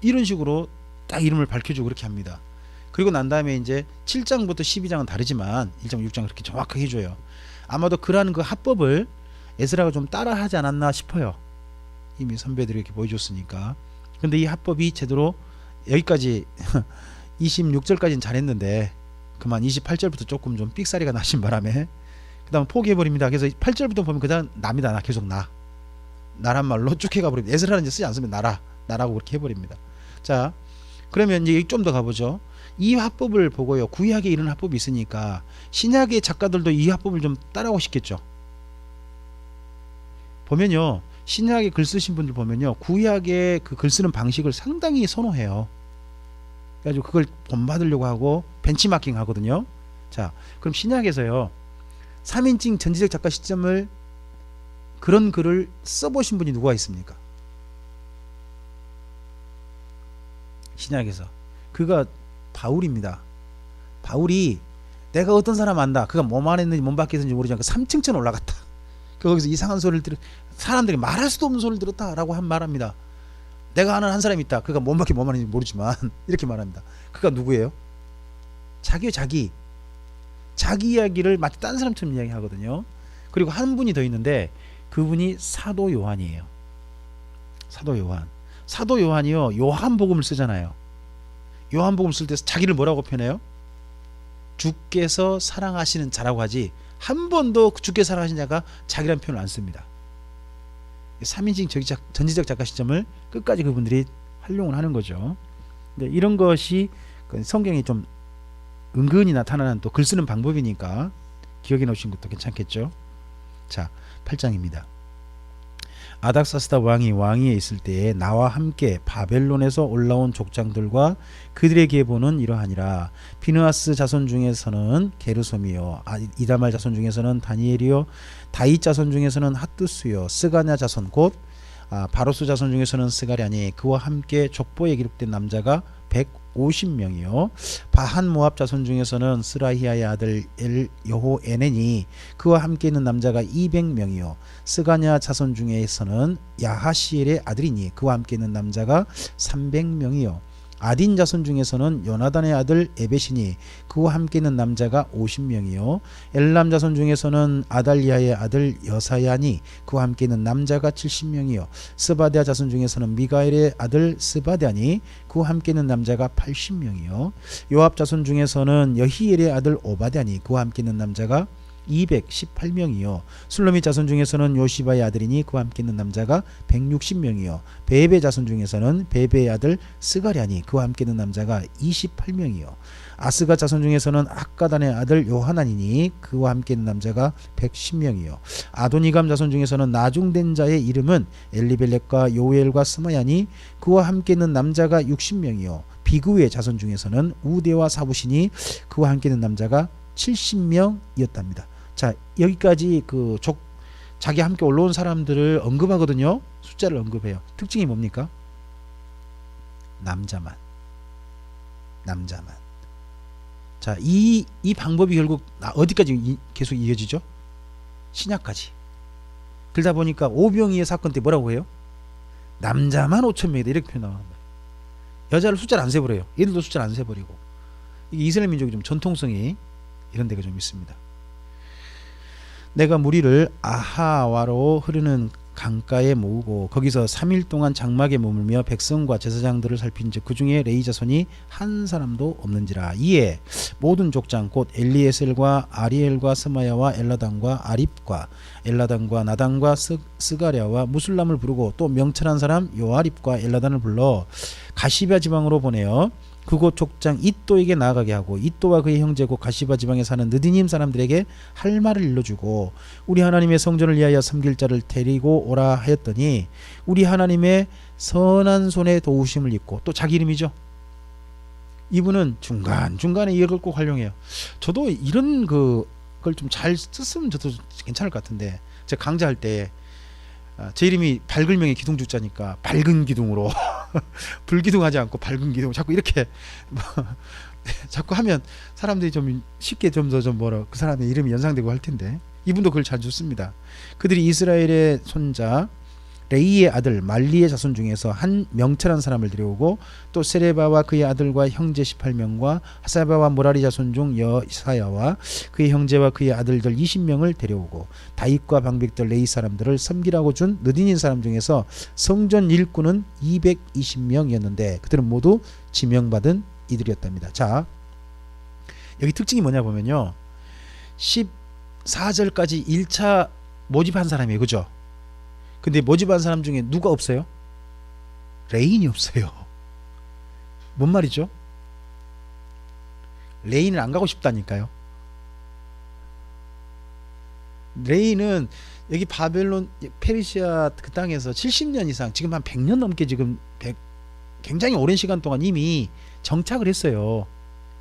이런 식으로 딱 이름을 밝혀주고 그렇게 합니다. 그리고 난 다음에 이제 7장부터 12장은 다르지만 1장, 6장 그렇게 정확하게 해줘요. 아마도 그러한 그 합법을 에스라가 좀 따라하지 않았나 싶어요. 이미 선배들이 이렇게 보여줬으니까. 근데 이 합법이 제대로 여기까지 26절까지는 잘했는데 그만 28절부터 조금 좀 삑사리가 나신 바람에 그 다음 포기해버립니다. 그래서 8절부터 보면 그 다음 나입니다. 나 계속 나란 말로 쭉 해가 버립니다. 에스라는 이제 쓰지 않으면 나라고 그렇게 해버립니다. 자, 그러면 이제 좀 더 가보죠. 이 합법을 보고요, 구약에 이런 합법이 있으니까 신약의 작가들도 이 합법을 좀 따라하고 싶겠죠. 보면요, 신약에 글 쓰신 분들 보면요, 구약의 그 글 쓰는 방식을 상당히 선호해요. 그래가지고 그걸 본받으려고 하고 벤치마킹 하거든요. 자, 그럼 신약에서요 3인칭 전지적 작가 시점을 그런 글을 써보신 분이 누가 있습니까? 신약에서 그가 바울입니다. 바울이 내가 어떤 사람 안다, 그가 뭐만 했는지 몸 밖에 있는지 모르지만 그 3층천 올라갔다, 거기서 이상한 소리를 사람들이 말할 수도 없는 소리를 들었다 라고 말합니다. 내가 아는 한 사람이 있다, 그가 몸 밖에 뭐만 했는지 모르지만 이렇게 말합니다. 그가 누구예요? 자기 이야기를 마치 딴 사람처럼 이야기하거든요. 그리고 한 분이 더 있는데 그분이 사도 요한이에요. 사도 요한이요 요한복음을 쓰잖아요. 요한복음 쓸 때 자기를 뭐라고 표현해요? 주께서 사랑하시는 자라고 하지, 한 번도 주께서 사랑하시는 자가 자기라는 표현을 안 씁니다. 3인칭 전지적 작가 시점을 끝까지 그분들이 활용을 하는 거죠. 근데 이런 것이 성경에 좀 은근히 나타나는 또 글 쓰는 방법이니까 기억해 놓으신 것도 괜찮겠죠. 자, 8장입니다. 아닥사스다 왕이 왕위에 있을 때에 나와 함께 바벨론에서 올라온 족장들과 그들의 계보는 이러하니라. 비느하스 자손 중에서는 게르솜이요, 이다말 자손 중에서는 다니엘이요, 다윗 자손 중에서는 핫두스요, 스가냐 자손 곧 바로스 자손 중에서는 스가랴니 그와 함께 족보에 기록된 남자가 50명이요. 바한 모압 자손 중에서는 스라히아의 아들 여호에넨이 그와 함께 있는 남자가 200명이요. 스가냐 자손 중에서는 야하시엘의 아들이니 그와 함께 있는 남자가 300명이요. 아딘 자손 중에서는 요나단의 아들 에벳이니 그와 함께 있는 남자가 50명이요. 엘람 자손 중에서는 아달리아의 아들 여사야니 그와 함께 있는 남자가 70명이요. 스바데아 자손 중에서는 미가엘의 아들 스바데아니 그와 함께 있는 남자가 80명이요. 요압 자손 중에서는 여히엘의 아들 오바데아니 그와 함께 있는 남자가 218명이요. 술로미 자손 중에서는 요시바의 아들이니 그와 함께 있는 남자가 160명이요. 베베 자손 중에서는 베베의 아들 스가랴니 그와 함께 있는 남자가 28명이요. 아스가 자손 중에서는 악가단의 아들 요하나니니 그와 함께 있는 남자가 110명이요. 아도니감 자손 중에서는 나중된 자의 이름은 엘리벨렉과 요엘과 스마야니 그와 함께 있는 남자가 60명이요. 비그의 자손 중에서는 우데와 사부시니 그와 함께 있는 남자가 70명이었답니다. 자, 여기까지 자기 함께 올라온 사람들을 언급하거든요. 숫자를 언급해요. 특징이 뭡니까? 남자만. 자, 이 방법이 결국 어디까지 계속 이어지죠? 신약까지. 그러다 보니까 오병이의 사건 때 뭐라고 해요? 남자만 5,000명이다 이렇게 표현합니다. 여자를 숫자를 안 세버려요. 얘들도 숫자를 안 세버리고. 이게 이스라엘 민족이 좀 전통성이 이런 데가 좀 있습니다. 내가 무리를 아하와로 흐르는 강가에 모으고 거기서 3일 동안 장막에 머물며 백성과 제사장들을 살핀즉 그 중에 레위 자손이 한 사람도 없는지라. 이에 모든 족장 곧 엘리에셀과 아리엘과 스마야와 엘라단과 아립과 엘라단과 나단과 스가랴와 무술람을 부르고 또 명철한 사람 요아립과 엘라단을 불러 가시바 지방으로 보내어 그곳 족장 이또에게 나아가게 하고 이또와 그의 형제 곧 가시바 지방에 사는 느디님 사람들에게 할 말을 일러주고 우리 하나님의 성전을 위하여 섬길 자를 데리고 오라 하였더니 우리 하나님의 선한 손에 도우심을 입고 또 자기 이름이죠. 이분은 중간중간에 이걸 꼭 활용해요. 저도 이런 그걸 좀 잘 썼으면 저도 괜찮을 것 같은데 제가 강좌할 때 제 이름이 밝을명의 기둥주자니까 밝은 기둥으로 불기둥하지 않고 밝은 기둥 자꾸 이렇게 자꾸 하면 사람들이 좀 쉽게 좀 더 그 사람의 이름이 연상되고 할 텐데 이분도 그걸 잘 줬습니다. 그들이 이스라엘의 손자 레이의 아들 말리의 자손 중에서 한 명철한 사람을 데려오고 또 세레바와 그의 아들과 형제 18명과 하사바와 모라리 자손 중 여사야와 그의 형제와 그의 아들들 20명을 데려오고 다윗과 방백들 레이 사람들을 섬기라고 준 느딘인 사람 중에서 성전 일꾼은 220명이었는데 그들은 모두 지명받은 이들이었답니다. 자, 여기 특징이 뭐냐 보면요 14절까지 1차 모집한 사람이에요. 그죠? 근데 모집한 사람 중에 누가 없어요? 레인이 없어요. 뭔 말이죠? 레인은 안 가고 싶다니까요. 레인은 여기 바벨론 페르시아 그 땅에서 70년 이상 지금 한 100년 넘게 지금 굉장히 오랜 시간 동안 이미 정착을 했어요.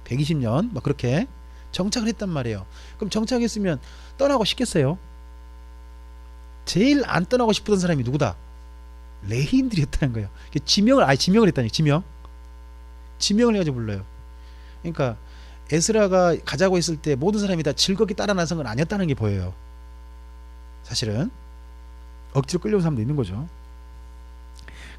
120년 막 그렇게 정착을 했단 말이에요. 그럼 정착했으면 떠나고 싶겠어요? 제일 안 떠나고 싶었던 사람이 누구다? 레인들이었다는 거예요. 지명을 했다니. 지명을 해가지고 불러요. 그러니까 에스라가 가자고 했을 때 모든 사람이 다 즐겁게 따라 나선 건 아니었다는 게 보여요. 사실은 억지로 끌려온 사람도 있는 거죠.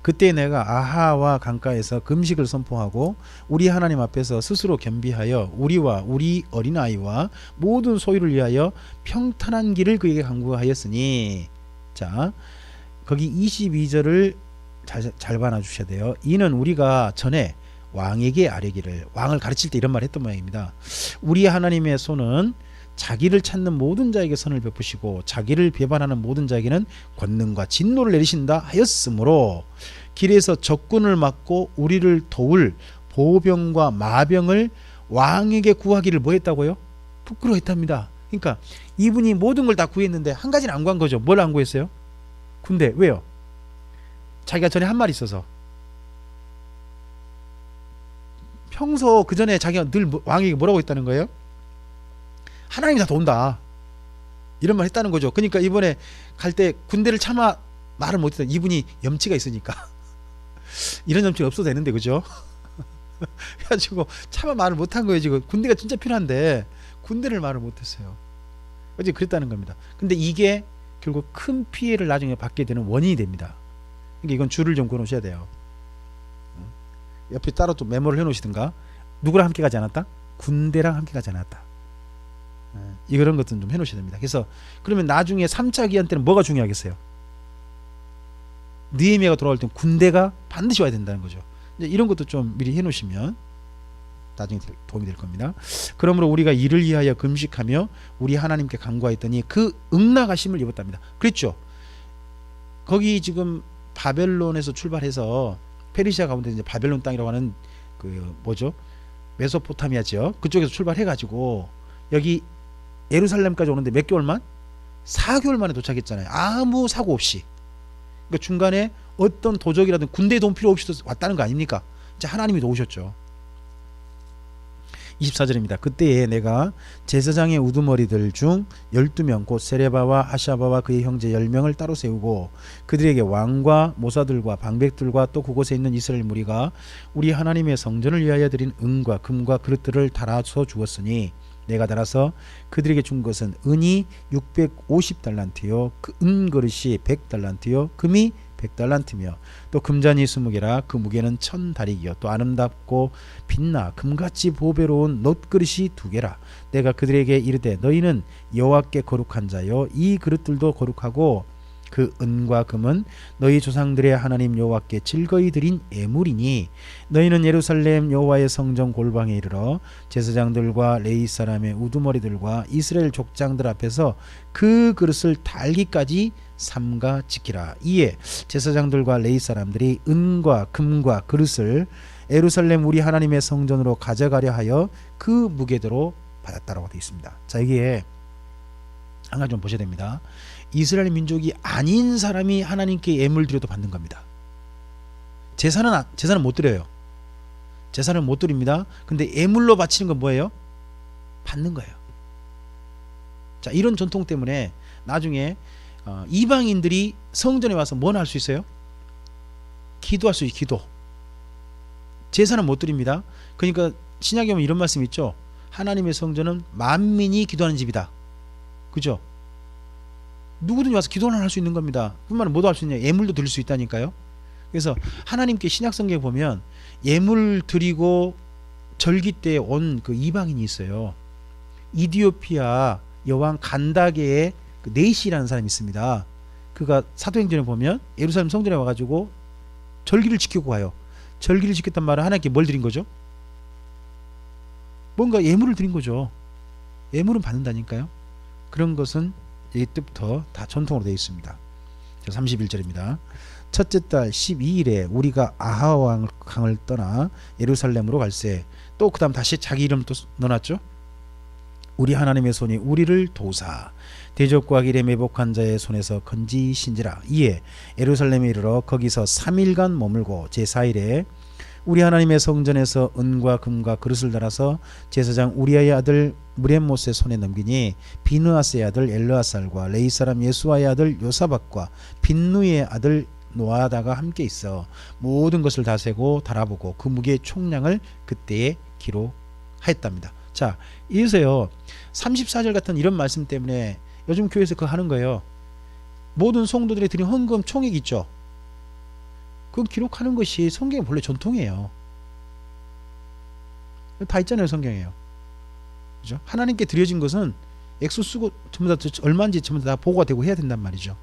그때 내가 아하와 강가에서 금식을 선포하고 우리 하나님 앞에서 스스로 겸비하여 우리와 우리 어린아이와 모든 소유를 위하여 평탄한 길을 그에게 강구하였으니 자 거기 22절을 잘 봐놔 주셔야 돼요. 이는 우리가 전에 왕에게 아뢰기를 왕을 가르칠 때 이런 말 했던 모양입니다. 우리 하나님의 손은 자기를 찾는 모든 자에게 선을 베푸시고 자기를 배반하는 모든 자에게는 권능과 진노를 내리신다 하였으므로 길에서 적군을 막고 우리를 도울 보병과 마병을 왕에게 구하기를 뭐 했다고요? 부끄러워했답니다. 그러니까 이분이 모든 걸 다 구했는데 한 가지는 안 구한 거죠. 뭘 안 구했어요? 군대. 왜요? 자기가 전에 한 말이 있어서 평소 그 전에 자기가 늘 왕에게 뭐라고 했다는 거예요? 하나님이 다 도운다 이런 말 했다는 거죠. 그러니까 이번에 갈 때 군대를 차마 말을 못했다. 이분이 염치가 있으니까 이런 염치가 없어도 되는데 그죠? 그래가지고 차마 말을 못한 거예요. 지금 군대가 진짜 필요한데 군대를 말을 못했어요. 어제 그랬다는 겁니다. 근데 이게 결국 큰 피해를 나중에 받게 되는 원인이 됩니다. 그러니까 이건 줄을 좀 그어놓으셔야 돼요. 옆에 따로 또 메모를 해놓으시든가. 누구랑 함께 가지 않았다? 군대랑 함께 가지 않았다. 이런 것들은 좀 해놓으셔야 됩니다. 그래서 그러면 나중에 3차 기한 때는 뭐가 중요하겠어요? 느헤미야가 돌아올 때 군대가 반드시 와야 된다는 거죠. 이제 이런 것도 좀 미리 해놓으시면 나중에 도움이 될 겁니다. 그러므로 우리가 이를 위하여 금식하며 우리 하나님께 간구하였더니 그 응낙하심을 입었답니다. 그랬죠. 거기 지금 바벨론에서 출발해서 페르시아 가운데 이제 바벨론 땅이라고 하는 그 뭐죠? 메소포타미아 지역 그쪽에서 출발해가지고 여기 예루살렘까지 오는데 몇 개월만? 4개월 만에 도착했잖아요. 아무 사고 없이. 그러니까 중간에 어떤 도적이라든 군대 도움 필요 없이 왔다는 거 아닙니까? 이제 하나님이 도우셨죠. 24절입니다. 그때에 내가 제사장의 우두머리들 중 12명 곧 세레바와 하샤바와 그의 형제 10명을 따로 세우고 그들에게 왕과 모사들과 방백들과 또 그곳에 있는 이스라엘 무리가 우리 하나님의 성전을 위하여 드린 은과 금과 그릇들을 달아서 주었으니 내가 달아서 그들에게 준 것은 은이 650달란트요 그 은그릇이 100달란트요 금이 100달란트며 또 금잔이 20개라 그 무게는 1000다리기요 또 아름답고 빛나 금같이 보배로운 놋그릇이 2개라 내가 그들에게 이르되 너희는 여호와께 거룩한 자요 이 그릇들도 거룩하고 그 은과 금은 너희 조상들의 하나님 여호와께 즐거이 드린 예물이니 너희는 예루살렘 여호와의 성전 골방에 이르러 제사장들과 레위 사람의 우두머리들과 이스라엘 족장들 앞에서 그 그릇을 달기까지 삼가 지키라. 이에 제사장들과 레위 사람들이 은과 금과 그릇을 예루살렘 우리 하나님의 성전으로 가져가려 하여 그 무게대로 받았다라고 되어 있습니다. 자, 이게 한 가지 좀 보셔야 됩니다. 이스라엘 민족이 아닌 사람이 하나님께 예물 드려도 받는 겁니다. 제사는 못 드려요. 제사는 못 드립니다. 근데 예물로 바치는 건 뭐예요? 받는 거예요. 자, 이런 전통 때문에 나중에 이방인들이 성전에 와서 뭘 할 수 있어요? 기도할 수 있어요. 기도. 제사는 못 드립니다. 그러니까 신약에 보면 이런 말씀 있죠. 하나님의 성전은 만민이 기도하는 집이다. 그죠? 누구든지 와서 기도를 할 수 있는 겁니다. 뿐만 아니라 뭐도 할 수 있냐? 예물도 드릴 수 있다니까요. 그래서 하나님께 신약 성경에 보면 예물 드리고 절기 때 온 그 이방인이 있어요. 이디오피아 여왕 간다게의 그 네이시라는 사람이 있습니다. 그가 사도행전에 보면 예루살렘 성전에 와가지고 절기를 지키고 와요. 절기를 지켰단 말은 하나님께 뭘 드린 거죠? 뭔가 예물을 드린 거죠. 예물은 받는다니까요. 그런 것은 이때부터 다 전통으로 되어 있습니다. 31절입니다. 첫째 달 12일에 우리가 아하왕을 떠나 예루살렘으로 갈새 또 그 다음 다시 자기 이름을 또 넣어놨죠. 우리 하나님의 손이 우리를 도우사 대적과 길에 매복한 자의 손에서 건지신지라. 이에 예루살렘에 이르러 거기서 3일간 머물고 제4일에 우리 하나님의 성전에서 은과 금과 그릇을 달아서 제사장 우리아의 아들 무렘못의 손에 넘기니 비느하스의 아들 엘르아살과 레이 사람 예수아의 아들 요사박과 빈누의 아들 노아다가 함께 있어 모든 것을 다 세고 달아보고 그 무게의 총량을 그때에 기록하였답니다. 자, 이어서요 34절 같은 이런 말씀 때문에 요즘 교회에서 그거 하는 거예요. 모든 성도들이 드린 헌금 총액 있죠. 그거 기록하는 것이 성경의 본래 전통이에요. 다 있잖아요. 성경에요. 그죠? 하나님께 드려진 것은 액수 쓰고 전부 다 얼마인지 전부 다 보고가 되고 해야 된단 말이죠.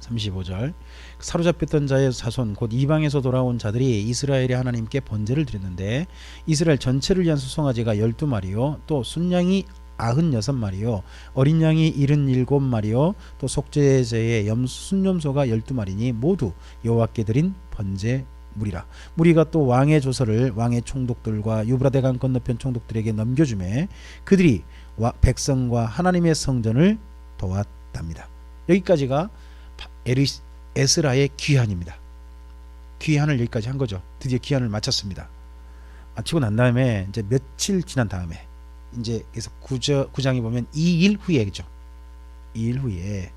35절 사로잡혔던 자의 자손 곧 이방에서 돌아온 자들이 이스라엘의 하나님께 번제를 드렸는데 이스라엘 전체를 위한 수송아지가 12마리요 또 순양이 96마리요 어린 양이 77마리요 또 속죄제의 순염소가 12마리니 모두 여호와께 드린 번제물이라. 무리가 또 왕의 조서를 왕의 총독들과 유브라데강 건너편 총독들에게 넘겨주매 그들이 백성과 하나님의 성전을 도왔답니다. 여기까지가 에스라의 귀환입니다. 귀환을 여기까지 한 거죠. 드디어 귀환을 마쳤습니다. 마치고 난 다음에 이제 며칠 지난 다음에 이제 그래서 9장에 보면 2일 후에죠. 2일 후에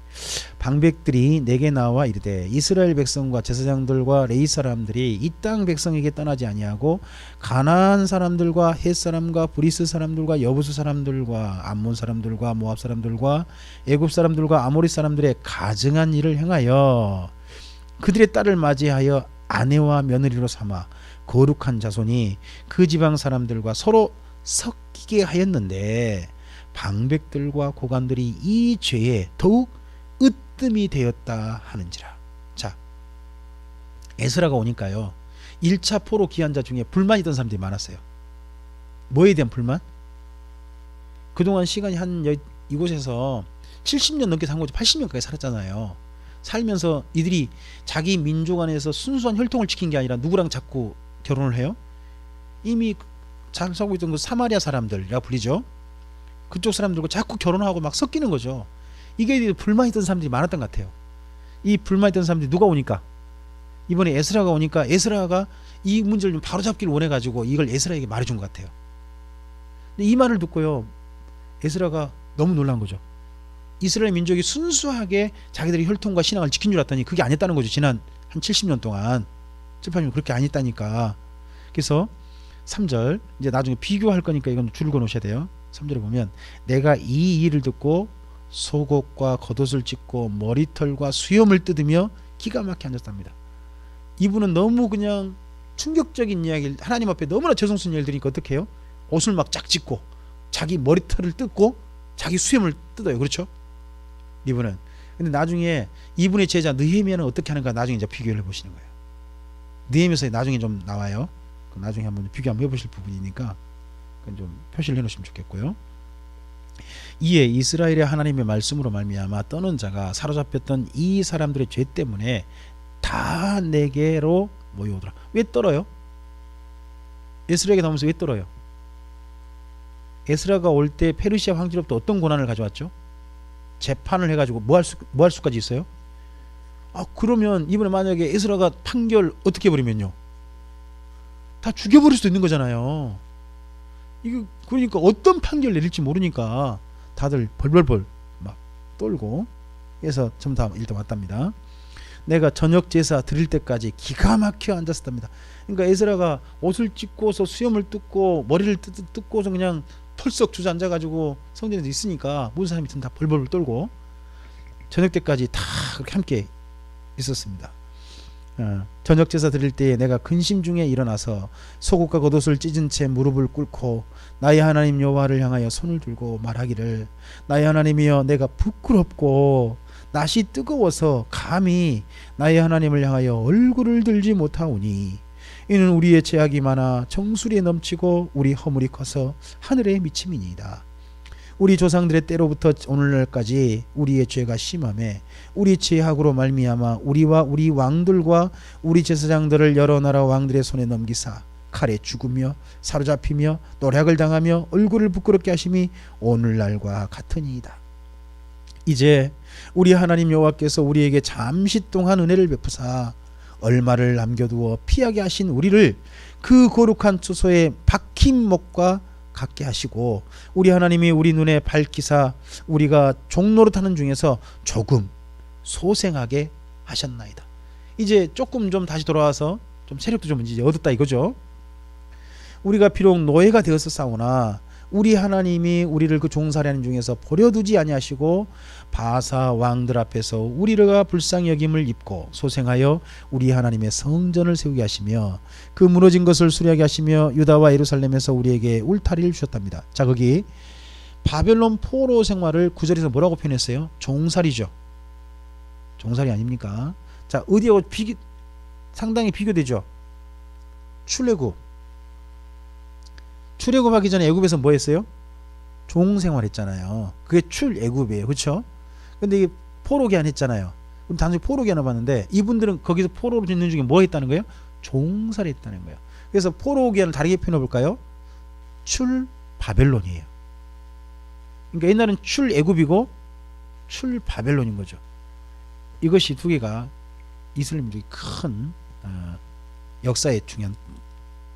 방백들이 내게 나와 이르되 이스라엘 백성과 제사장들과 레위 사람들이 이 땅 백성에게 떠나지 아니하고 가나안 사람들과 헷 사람과 브리스 사람들과 여부스 사람들과 암몬 사람들과 모압 사람들과 애굽 사람들과 아모리 사람들의 가증한 일을 행하여 그들의 딸을 맞이하여 아내와 며느리로 삼아 거룩한 자손이 그 지방 사람들과 서로 섞이게 하였는데 방백들과 고관들이 이 죄에 더욱 으뜸이 되었다 하는지라. 자, 에스라가 오니까요 1차 포로 귀환자 중에 불만이 있던 사람들이 많았어요. 뭐에 대한 불만? 그동안 시간이 이곳에서 70년 넘게 산 거죠. 80년 가까이 살았잖아요. 살면서 이들이 자기 민족 안에서 순수한 혈통을 지킨 게 아니라 누구랑 자꾸 결혼을 해요? 이미 잘 살고 있던 그 사마리아 사람들이라 불리죠. 그쪽 사람들과 자꾸 결혼하고 막 섞이는 거죠. 이게 불만이 있던 사람들이 많았던 것 같아요. 이 불만이 있던 사람들이 누가 오니까? 이번에 에스라가 오니까 에스라가 이 문제를 좀 바로잡기를 원해가지고 이걸 에스라에게 말해준 것 같아요. 근데 이 말을 듣고요 에스라가 너무 놀란 거죠. 이스라엘 민족이 순수하게 자기들의 혈통과 신앙을 지킨 줄 알았더니 그게 아니었다는 거죠. 지난 한 70년 동안 7, 8년 그렇게 아니었다니까. 그래서 3절 이제 나중에 비교할 거니까 이건 줄 그어 놓으셔야 돼요. 3절에 보면 내가 이 일을 듣고 속옷과 겉옷을 찢고 머리털과 수염을 뜯으며 기가 막히게 앉았답니다. 이분은 너무 그냥 충격적인 이야기를 하나님 앞에 너무나 죄송스러운 이야기를 들으니까 어떻게 해요? 옷을 막 쫙 찢고 자기 머리털을 뜯고 자기 수염을 뜯어요. 그렇죠? 이분은. 근데 나중에 이분의 제자 느헤미야는 어떻게 하는가 나중에 이제 비교를 해보시는 거예요. 느헤미야서 나중에 좀 나와요. 나중에 한번 비교 한번 해보실 부분이니까 그건 좀 표시를 해놓으시면 좋겠고요. 이에 이스라엘의 하나님의 말씀으로 말미암아 떠는 자가 사로잡혔던 이 사람들의 죄 때문에 다 내게로 모여오더라. 왜 떨어요? 에스라에게 나오면서 왜 떨어요? 에스라가 올 때 페르시아 황제로부터 어떤 고난을 가져왔죠? 재판을 해가지고 뭐 할 수까지 있어요? 그러면 이번에 만약에 에스라가 판결 어떻게 해버리면요? 다 죽여버릴 수도 있는 거잖아요. 이거 그러니까 어떤 판결 내릴지 모르니까 다들 벌벌벌 막 떨고 해서 전부 다 일단 왔답니다. 내가 저녁 제사 드릴 때까지 기가 막혀 앉았답니다. 그러니까 에스라가 옷을 찢고서 수염을 뜯고 머리를 뜯고서 그냥 털썩 주저앉아가지고 성전에서 있으니까 모든 사람이 다 벌벌 떨고 저녁 때까지 다 그렇게 함께 있었습니다. 저녁 제사 드릴 때에 내가 근심 중에 일어나서 속옷과 겉옷을 찢은 채 무릎을 꿇고 나의 하나님 여호와를 향하여 손을 들고 말하기를 나의 하나님이여 내가 부끄럽고 낯이 뜨거워서 감히 나의 하나님을 향하여 얼굴을 들지 못하오니 이는 우리의 죄악이 많아 정수리에 넘치고 우리 허물이 커서 하늘에 미침이니이다. 우리 조상들의 때로부터 오늘날까지 우리의 죄가 심하매 우리 죄악으로 말미암아 우리와 우리 왕들과 우리 제사장들을 여러 나라 왕들의 손에 넘기사 칼에 죽으며 사로잡히며 노략을 당하며 얼굴을 부끄럽게 하심이 오늘날과 같으니이다. 이제 우리 하나님 여호와께서 우리에게 잠시 동안 은혜를 베푸사 얼마를 남겨두어 피하게 하신 우리를 그 거룩한 처소에 박힌 목과 갖게 하시고 우리 하나님이 우리 눈에 밝히사 우리가 종노릇하는 중에서 조금 소생하게 하셨나이다. 이제 조금 좀 다시 돌아와서 좀 세력도 좀 이제 얻었다 이거죠. 우리가 비록 노예가 되어서 싸우나 우리 하나님이 우리를 그 종살이하는 중에서 버려두지 아니하시고 바사 왕들 앞에서 우리가 불쌍히 여김을 입고 소생하여 우리 하나님의 성전을 세우게 하시며 그 무너진 것을 수리하게 하시며 유다와 예루살렘에서 우리에게 울타리를 주셨답니다. 자, 거기 바벨론 포로 생활을 9절에서 뭐라고 표현했어요? 종살이죠. 종살이 아닙니까? 자, 어디하고 상당히 비교되죠. 출애굽 출애굽하기 전에 애굽에서 뭐 했어요? 종생활했잖아요. 그게 출애굽이에요. 그렇죠? 근데 이게 포로기한 했잖아요. 그럼 단순히 포로기한을 봤는데 이분들은 거기서 포로로 있는 중에 뭐 했다는 거예요? 종살이 했다는 거예요. 그래서 포로기한을 다르게 표현해 볼까요? 출바벨론이에요. 그러니까 옛날은 출애굽이고 출바벨론인 거죠. 이것이 두 개가 이스라엘 민족의 큰 역사의 중요한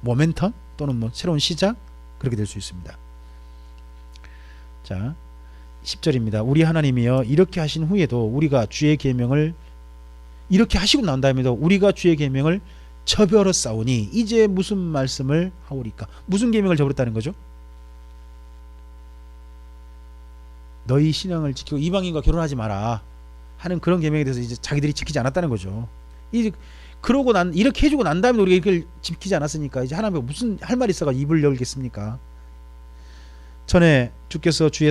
모멘텀 또는 뭐 새로운 시작 그렇게 될 수 있습니다. 자, 10절입니다. 우리 하나님이여 이렇게 하신 후에도 우리가 주의 계명을 이렇게 하시고 난 다음에도 우리가 주의 계명을 저버렸사오니 이제 무슨 말씀을 하오리까? 무슨 계명을 저버렸다는 거죠? 너희 신앙을 지키고 이방인과 결혼하지 마라 하는 그런 계명에 대해서 이제 자기들이 지키지 않았다는 거죠. 이제 그러고 난 이렇게 해주고 난 다음에 우리가 이걸 지키지 않았으니까 이제 하나님이 무슨 할 말이 있어가 입을 열겠습니까? 전에 주께서 주의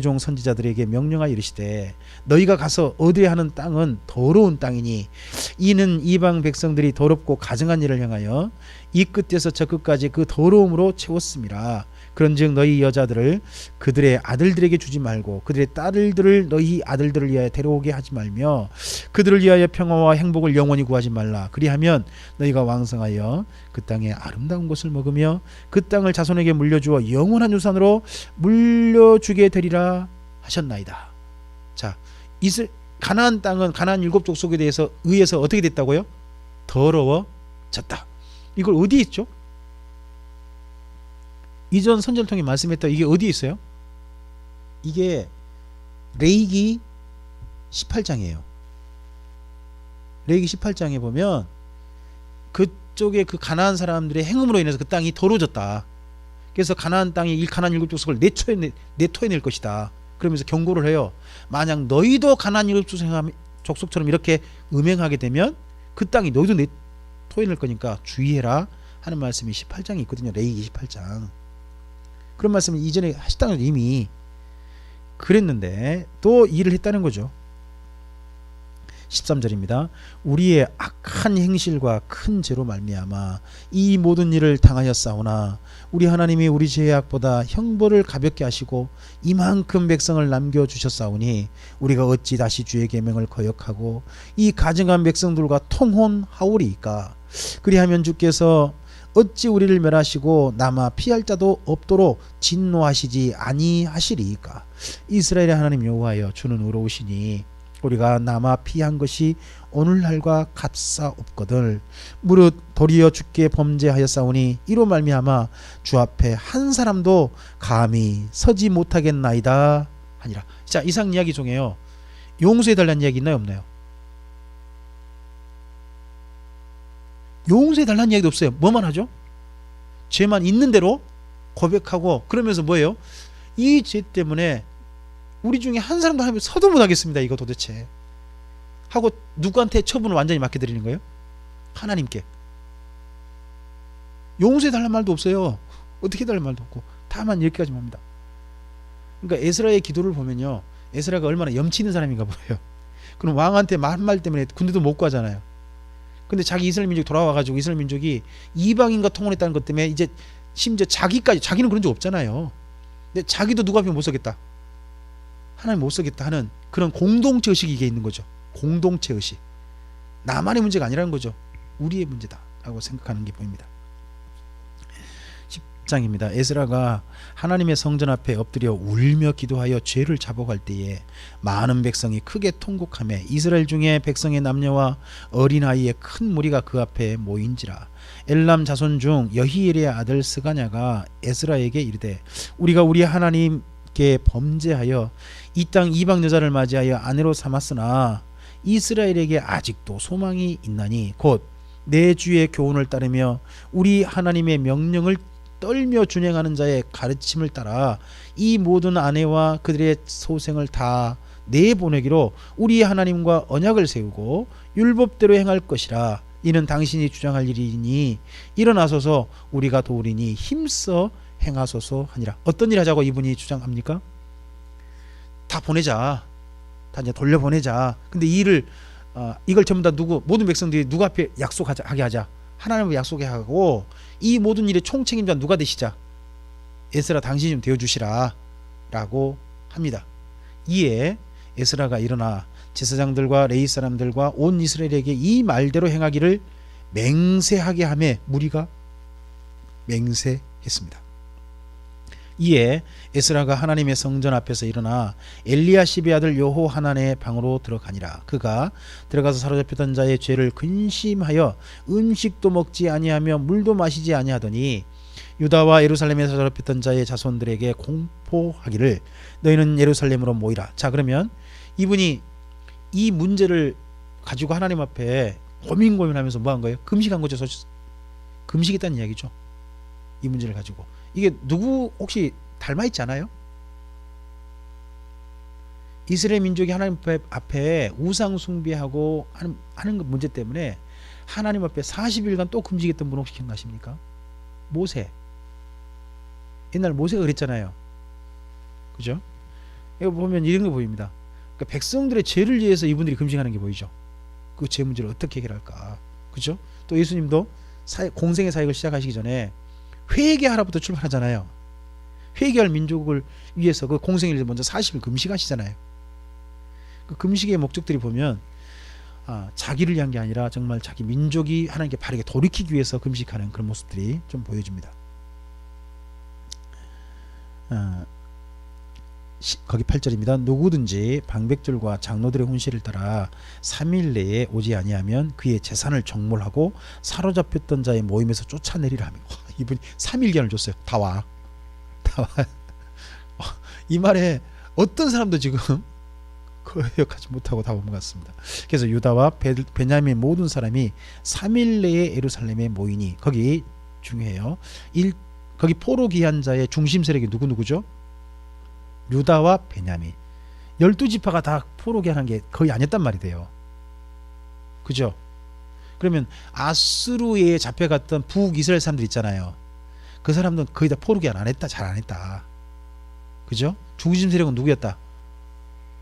종 선지자들에게 명령하여 이르시되 너희가 가서 얻으려 하는 땅은 더러운 땅이니 이는 이방 백성들이 더럽고 가증한 일을 향하여 이 끝에서 저 끝까지 그 더러움으로 채웠음이라. 그런즉 너희 여자들을 그들의 아들들에게 주지 말고 그들의 딸들을 너희 아들들을 위하여 데려오게 하지 말며 그들을 위하여 평화와 행복을 영원히 구하지 말라. 그리하면 너희가 왕성하여 그 땅의 아름다운 것을 먹으며 그 땅을 자손에게 물려주어 영원한 유산으로 물려주게 되리라 하셨나이다. 자, 가나안 땅은 가나안 7족 속에 의해서 어떻게 됐다고요? 더러워졌다. 이걸 어디에 있죠? 이전 선지자를 통해 말씀했다. 이게 어디에 있어요? 이게 레위기 18장이에요. 레위기 18장에 보면 그쪽에 그 가나안 사람들의 행음으로 인해서 그 땅이 더러워졌다. 그래서 가나안 땅이 가나안 7족 속을 내토해낼 것이다. 그러면서 경고를 해요. 만약 너희도 가나안 7족 족속처럼 이렇게 음행하게 되면 그 땅이 너희도 내토해낼 거니까 주의해라 하는 말씀이 18장에 있거든요. 레위기 18장. 그런 말씀을 이전에 하셨다는 이미 그랬는데 또 일을 했다는 거죠. 13절입니다. 우리의 악한 행실과 큰 죄로 말미암아 이 모든 일을 당하였사오나 우리 하나님이 우리 죄의 악보다 형벌을 가볍게 하시고 이만큼 백성을 남겨주셨사오니 우리가 어찌 다시 주의 계명을 거역하고 이 가증한 백성들과 통혼하오리이까? 그리하면 주께서 어찌 우리를 멸하시고 남아 피할 자도 없도록 진노하시지 아니하시리이까? 이스라엘의 하나님 여호와여 주는 의로우시니 우리가 남아 피한 것이 오늘날과 같사옵거늘 무릇 도리어 주께 범죄하였사오니 이로 말미암아 주 앞에 한 사람도 감히 서지 못하겠나이다 하니라. 자, 이상 이야기 중에요 용서해달라는 이야기 있나요 없나요? 용서해달라는 이야기도 없어요. 뭐만 하죠? 죄만 있는 대로 고백하고 그러면서 뭐예요? 이 죄 때문에 우리 중에 한 사람도 하나님 서도 못하겠습니다. 이거 도대체 하고 누구한테 처분을 완전히 맡겨드리는 거예요? 하나님께. 용서해달라는 말도 없어요. 어떻게 해달라는 말도 없고 다만 이렇게까지만 합니다. 그러니까 에스라의 기도를 보면요 에스라가 얼마나 염치 있는 사람인가 보여요. 그럼 왕한테 한 말 때문에 군대도 못 가잖아요. 근데 자기 이스라엘 민족이 돌아와가지고 이스라엘 민족이 이방인과 통혼했다는 것 때문에 이제 심지어 자기는 그런 적 없잖아요. 근데 자기도 누구 앞에 못 서겠다, 하나님 못 서겠다 하는 그런 공동체 의식이 이게 있는 거죠. 공동체 의식. 나만의 문제가 아니라는 거죠. 우리의 문제다 라고 생각하는 게 보입니다. 10장입니다. 에스라가 하나님의 성전 앞에 엎드려 울며 기도하여 죄를 자복할 때에 많은 백성이 크게 통곡하며 이스라엘 중에 백성의 남녀와 어린아이의 큰 무리가 그 앞에 모인지라. 엘람 자손 중 여히엘의 아들 스가냐가 에스라에게 이르되 우리가 우리 하나님께 범죄하여 이 땅 이방 여자를 맞이하여 아내로 삼았으나 이스라엘에게 아직도 소망이 있나니 곧 내 주의 교훈을 따르며 우리 하나님의 명령을 떨며 준행하는 자의 가르침을 따라 이 모든 아내와 그들의 소생을 다 내보내기로 우리 하나님과 언약을 세우고 율법대로 행할 것이라. 이는 당신이 주장할 일이니 일어나소서 우리가 도우리니 힘써 행하소서 하니라. 어떤 일 하자고 이분이 주장합니까? 다 보내자, 다 이제 돌려보내자. 근데 이 일을 이걸 전부 다 모든 백성들이 누구 앞에 약속하게 하자. 하나님을 약속해 하고 이 모든 일의 총책임자 누가 되시자. 에스라 당신이 좀 되어주시라 라고 합니다. 이에 에스라가 일어나 제사장들과 레위 사람들과 온 이스라엘에게 이 말대로 행하기를 맹세하게 하며 무리가 맹세했습니다. 이에 에스라가 하나님의 성전 앞에서 일어나 엘리야십의 아들 여호하난의 방으로 들어가니라. 그가 들어가서 사로잡혔던 자의 죄를 근심하여 음식도 먹지 아니하며 물도 마시지 아니하더니 유다와 예루살렘에 사로잡혔던 자의 자손들에게 공포하기를 너희는 예루살렘으로 모이라. 자, 그러면 이분이 이 문제를 가지고 하나님 앞에 고민하면서 뭐 한 거예요? 금식한 거죠. 금식했다는 이야기죠. 이 문제를 가지고. 이게 누구 혹시 닮아 있지 않아요? 이스라엘 민족이 하나님 앞에 우상 숭배하고 하는 문제 때문에 하나님 앞에 40일간 또 금식했던 분 혹시 기억나십니까? 모세. 옛날 모세가 그랬잖아요. 그죠? 이거 보면 이런 거 보입니다. 그러니까 백성들의 죄를 위해서 이분들이 금식하는 게 보이죠. 그 죄 문제를 어떻게 해결할까? 그죠? 또 예수님도 공생의 사역을 시작하시기 전에 회개하라부터 출발하잖아요. 회개할 민족을 위해서 그 공생일 먼저 40일 금식하시잖아요. 그 금식의 목적들이 보면 자기를 위한 게 아니라 정말 자기 민족이 하나님께 바르게 돌이키기 위해서 금식하는 그런 모습들이 좀 보여집니다. 거기 8절입니다. 누구든지 방백들과 장로들의 훈시를 따라 3일 내에 오지 아니하면 그의 재산을 정몰하고 사로잡혔던 자의 모임에서 쫓아내리라 하며, 이분이 3일 기한을 줬어요. 다 와. 이 말에 어떤 사람도 지금 거역하지 못하고 다 넘어갔습니다. 그래서 유다와 베냐민 모든 사람이 3일 내에 예루살렘에 모이니, 거기 중요해요. 거기 포로 귀한 자의 중심 세력이 누구죠? 유다와 베냐민. 12지파가 다 포로 귀환한 게 거의 아니었단 말이 돼요. 그죠? 그러면 아수르에 잡혀갔던 북이스라엘 사람들 있잖아요. 그 사람들은 거의 다 포로 귀환 안 했다. 잘 안 했다. 그죠? 중심 세력은 누구였다?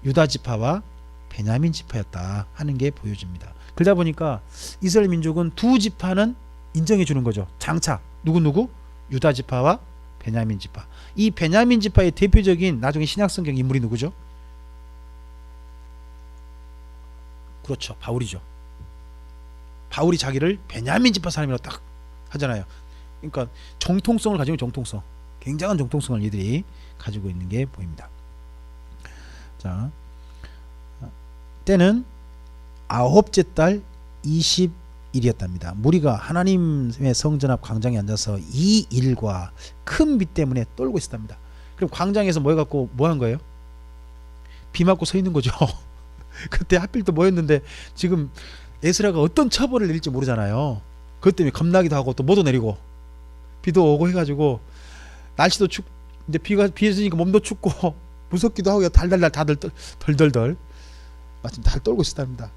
유다 지파와 베냐민 지파였다 하는 게 보여집니다. 그러다 보니까 이스라엘 민족은 두 지파는 인정해 주는 거죠. 장차 누구? 유다 지파와 베냐민 지파. 이 베냐민 지파의 대표적인 나중에 신약성경 인물이 누구죠? 그렇죠. 바울이죠. 바울이 자기를 베냐민 지파 사람이라고 딱 하잖아요. 그러니까 정통성을 가지고, 정통성, 굉장한 정통성을 이들이 가지고 있는 게 보입니다. 자, 때는 아홉째 달 20일이었답니다. 무리가 하나님의 성전 앞 광장에 앉아서 이 일과 큰 비 때문에 떨고 있었답니다. 그럼 광장에서 모여갖고 뭐 한 거예요? 비 맞고 서 있는 거죠. 그때 하필 또 모였는데 지금 에스라가 어떤 처벌을 내릴지 모르잖아요. 그것 때문에 겁나기도 하고 또 모도 내리고 비도 오고 해가지고 날씨도 이제 비가 비해지니까 몸도 춥고 무섭기도 하고 달달달 다들 덜덜덜 마침 다 떨고 있었답니다.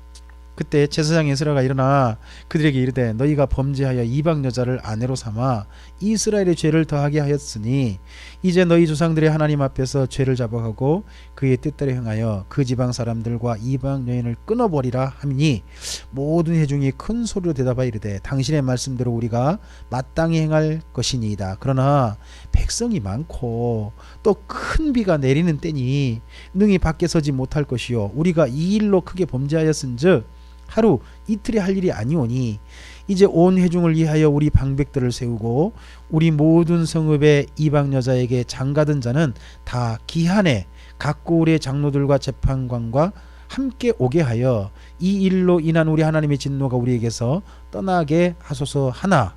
그때 제사장 에스라가 일어나 그들에게 이르되 너희가 범죄하여 이방 여자를 아내로 삼아 이스라엘의 죄를 더하게 하였으니 이제 너희 조상들의 하나님 앞에서 죄를 잡아가고 그의 뜻대로 행하여 그 지방 사람들과 이방 여인을 끊어버리라 하니 모든 회중이 큰 소리로 대답하여 이르되 당신의 말씀대로 우리가 마땅히 행할 것이니이다. 그러나 백성이 많고 또 큰 비가 내리는 때니 능히 밖에 서지 못할 것이요 우리가 이 일로 크게 범죄하였은즉 하루 이틀에 할 일이 아니오니 이제 온 회중을 위하여 우리 방백들을 세우고 우리 모든 성읍의 이방 여자에게 장가든 자는 다 기한에 각 고을의 장로들과 재판관과 함께 오게 하여 이 일로 인한 우리 하나님의 진노가 우리에게서 떠나게 하소서 하나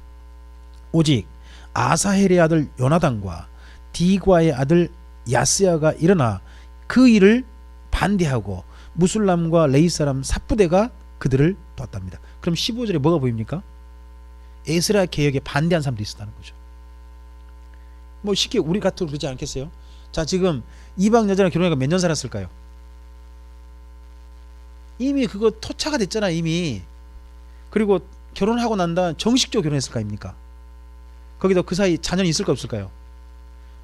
오직 아사헬의 아들 요나단과 디과의 아들 야스야가 일어나 그 일을 반대하고 무술람과 레이 사람 삽부대가 그들을 도왔답니다. 그럼 15절에 뭐가 보입니까? 에스라 개혁에 반대한 사람도 있었다는 거죠. 뭐 쉽게 우리 같아도 그러지 않겠어요? 자, 지금 이방 여자랑 결혼하니까 몇 년 살았을까요? 이미 그거 토차가 됐잖아 이미. 그리고 결혼하고 난 다음 정식적으로 결혼했을 거 아닙니까? 거기다 그 사이 자녀는 있을까 없을까요?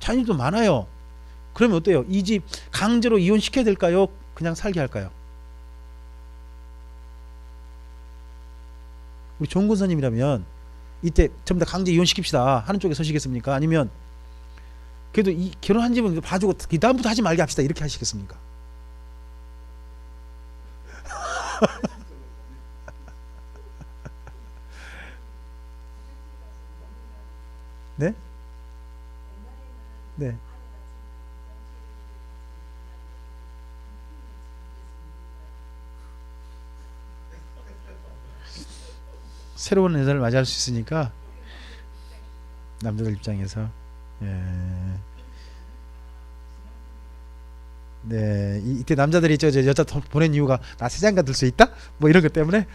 자녀도 많아요. 그러면 어때요? 이 집 강제로 이혼시켜야 될까요? 그냥 살게 할까요? 우리 좋은 권사님이라면 이때 전부 다 강제 이혼시킵시다 하는 쪽에 서시겠습니까? 아니면 그래도 이 결혼한 집은 봐주고 그 다음부터 하지 말게 합시다 이렇게 하시겠습니까? 네? 네. 새로운 여자를 맞이할 수 있으니까 남자들 입장에서. 예. 네, 이때 남자들이 저 여자 보낸 이유가 나 세장가 들 수 있다? 뭐 이런 것 때문에.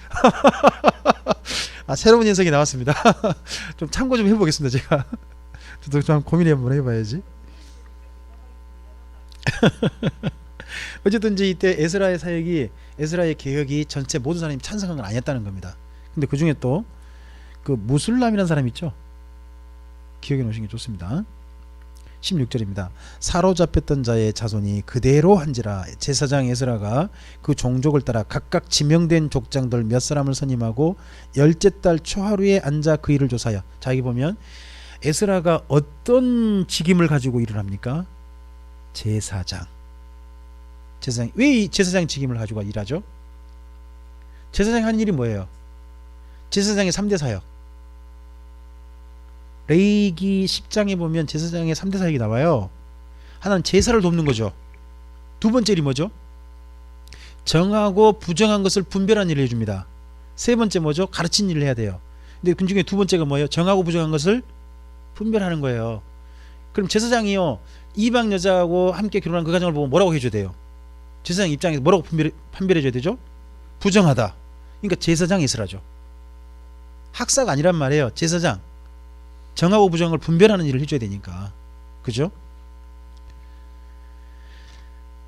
아, 새로운 현상이 나왔습니다. 좀 참고 좀 해보겠습니다. 제가 저도 좀 고민 한번 해봐야지. 어쨌든 이제 이때 에스라의 사역이, 에스라의 개혁이 전체 모든 사람이 찬성한 건 아니었다는 겁니다. 근데 그 중에 또 그 무술람이라는 사람 있죠. 기억해 놓으시는 게 좋습니다. 16절입니다. 사로잡혔던 자의 자손이 그대로 한지라 제사장 에스라가 그 종족을 따라 각각 지명된 족장들 몇 사람을 선임하고 열째 달 초하루에 앉아 그 일을 조사하여. 자, 여기 보면 에스라가 어떤 직임을 가지고 일을 합니까? 제사장. 왜 이 제사장 직임을 가지고 일하죠? 제사장이 하는 일이 뭐예요? 제사장의 3대 사역. 레위기 10장에 보면 제사장의 3대 사역이 나와요. 하나는 제사를 돕는 거죠. 두 번째 일이 뭐죠? 정하고 부정한 것을 분별하는 일을 해줍니다. 세 번째 뭐죠? 가르치는 일을 해야 돼요. 근데 그 중에 두 번째가 뭐예요? 정하고 부정한 것을 분별하는 거예요. 그럼 제사장이요, 이방 여자하고 함께 결혼한 그 가정을 보고 뭐라고 해줘야 돼요? 제사장 입장에서 뭐라고 판별해줘야 되죠? 부정하다. 그러니까 제사장 에스라죠. 학사가 아니란 말이에요. 제사장. 정하고 부정을 분별하는 일을 해줘야 되니까. 그죠?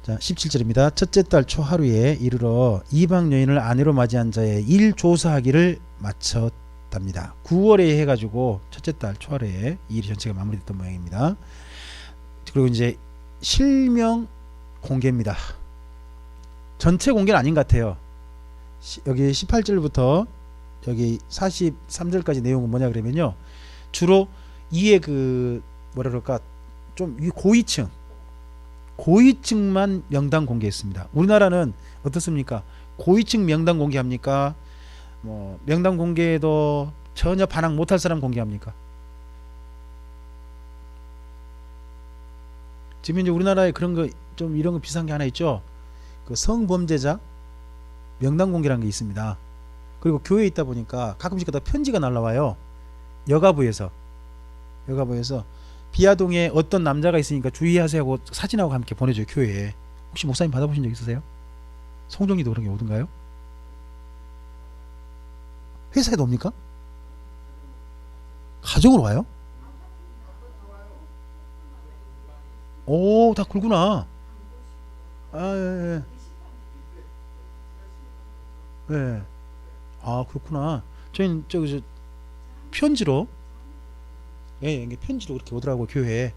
자, 17절입니다. 첫째 달 초하루에 이르러 이방 여인을 아내로 맞이한 자의 일 조사하기를 마쳤답니다. 9월에 해가지고 첫째 달 초하루에 이 일이 전체가 마무리됐던 모양입니다. 그리고 이제 실명 공개입니다. 전체 공개는 아닌 것 같아요. 여기 18절부터 여기 43절까지 내용은 뭐냐 그러면요, 주로 이에 그 뭐라 그럴까, 좀 고위층만 명단 공개했습니다. 우리나라는 어떻습니까? 고위층 명단 공개합니까? 뭐 명단 공개도 전혀 반항 못할 사람 공개합니까? 지금 이제 우리나라에 그런 거 좀 이런 거 비슷한 게 하나 있죠. 그 성범죄자 명단 공개라는 게 있습니다. 그리고 교회에 있다 보니까 가끔씩 다 편지가 날라와요. 여가부에서 비아동에 어떤 남자가 있으니까 주의하세요 하고 사진하고 함께 보내줘요, 교회에. 혹시 목사님 받아보신 적 있으세요? 송정리도 그런 게 오던가요? 회사에도 옵니까? 가정으로 와요? 오, 다 그러구나. 아, 예, 예. 예. 아, 그렇구나. 저희는 저기 편지로, 예, 이게 편지로 그렇게 오더라고, 교회에.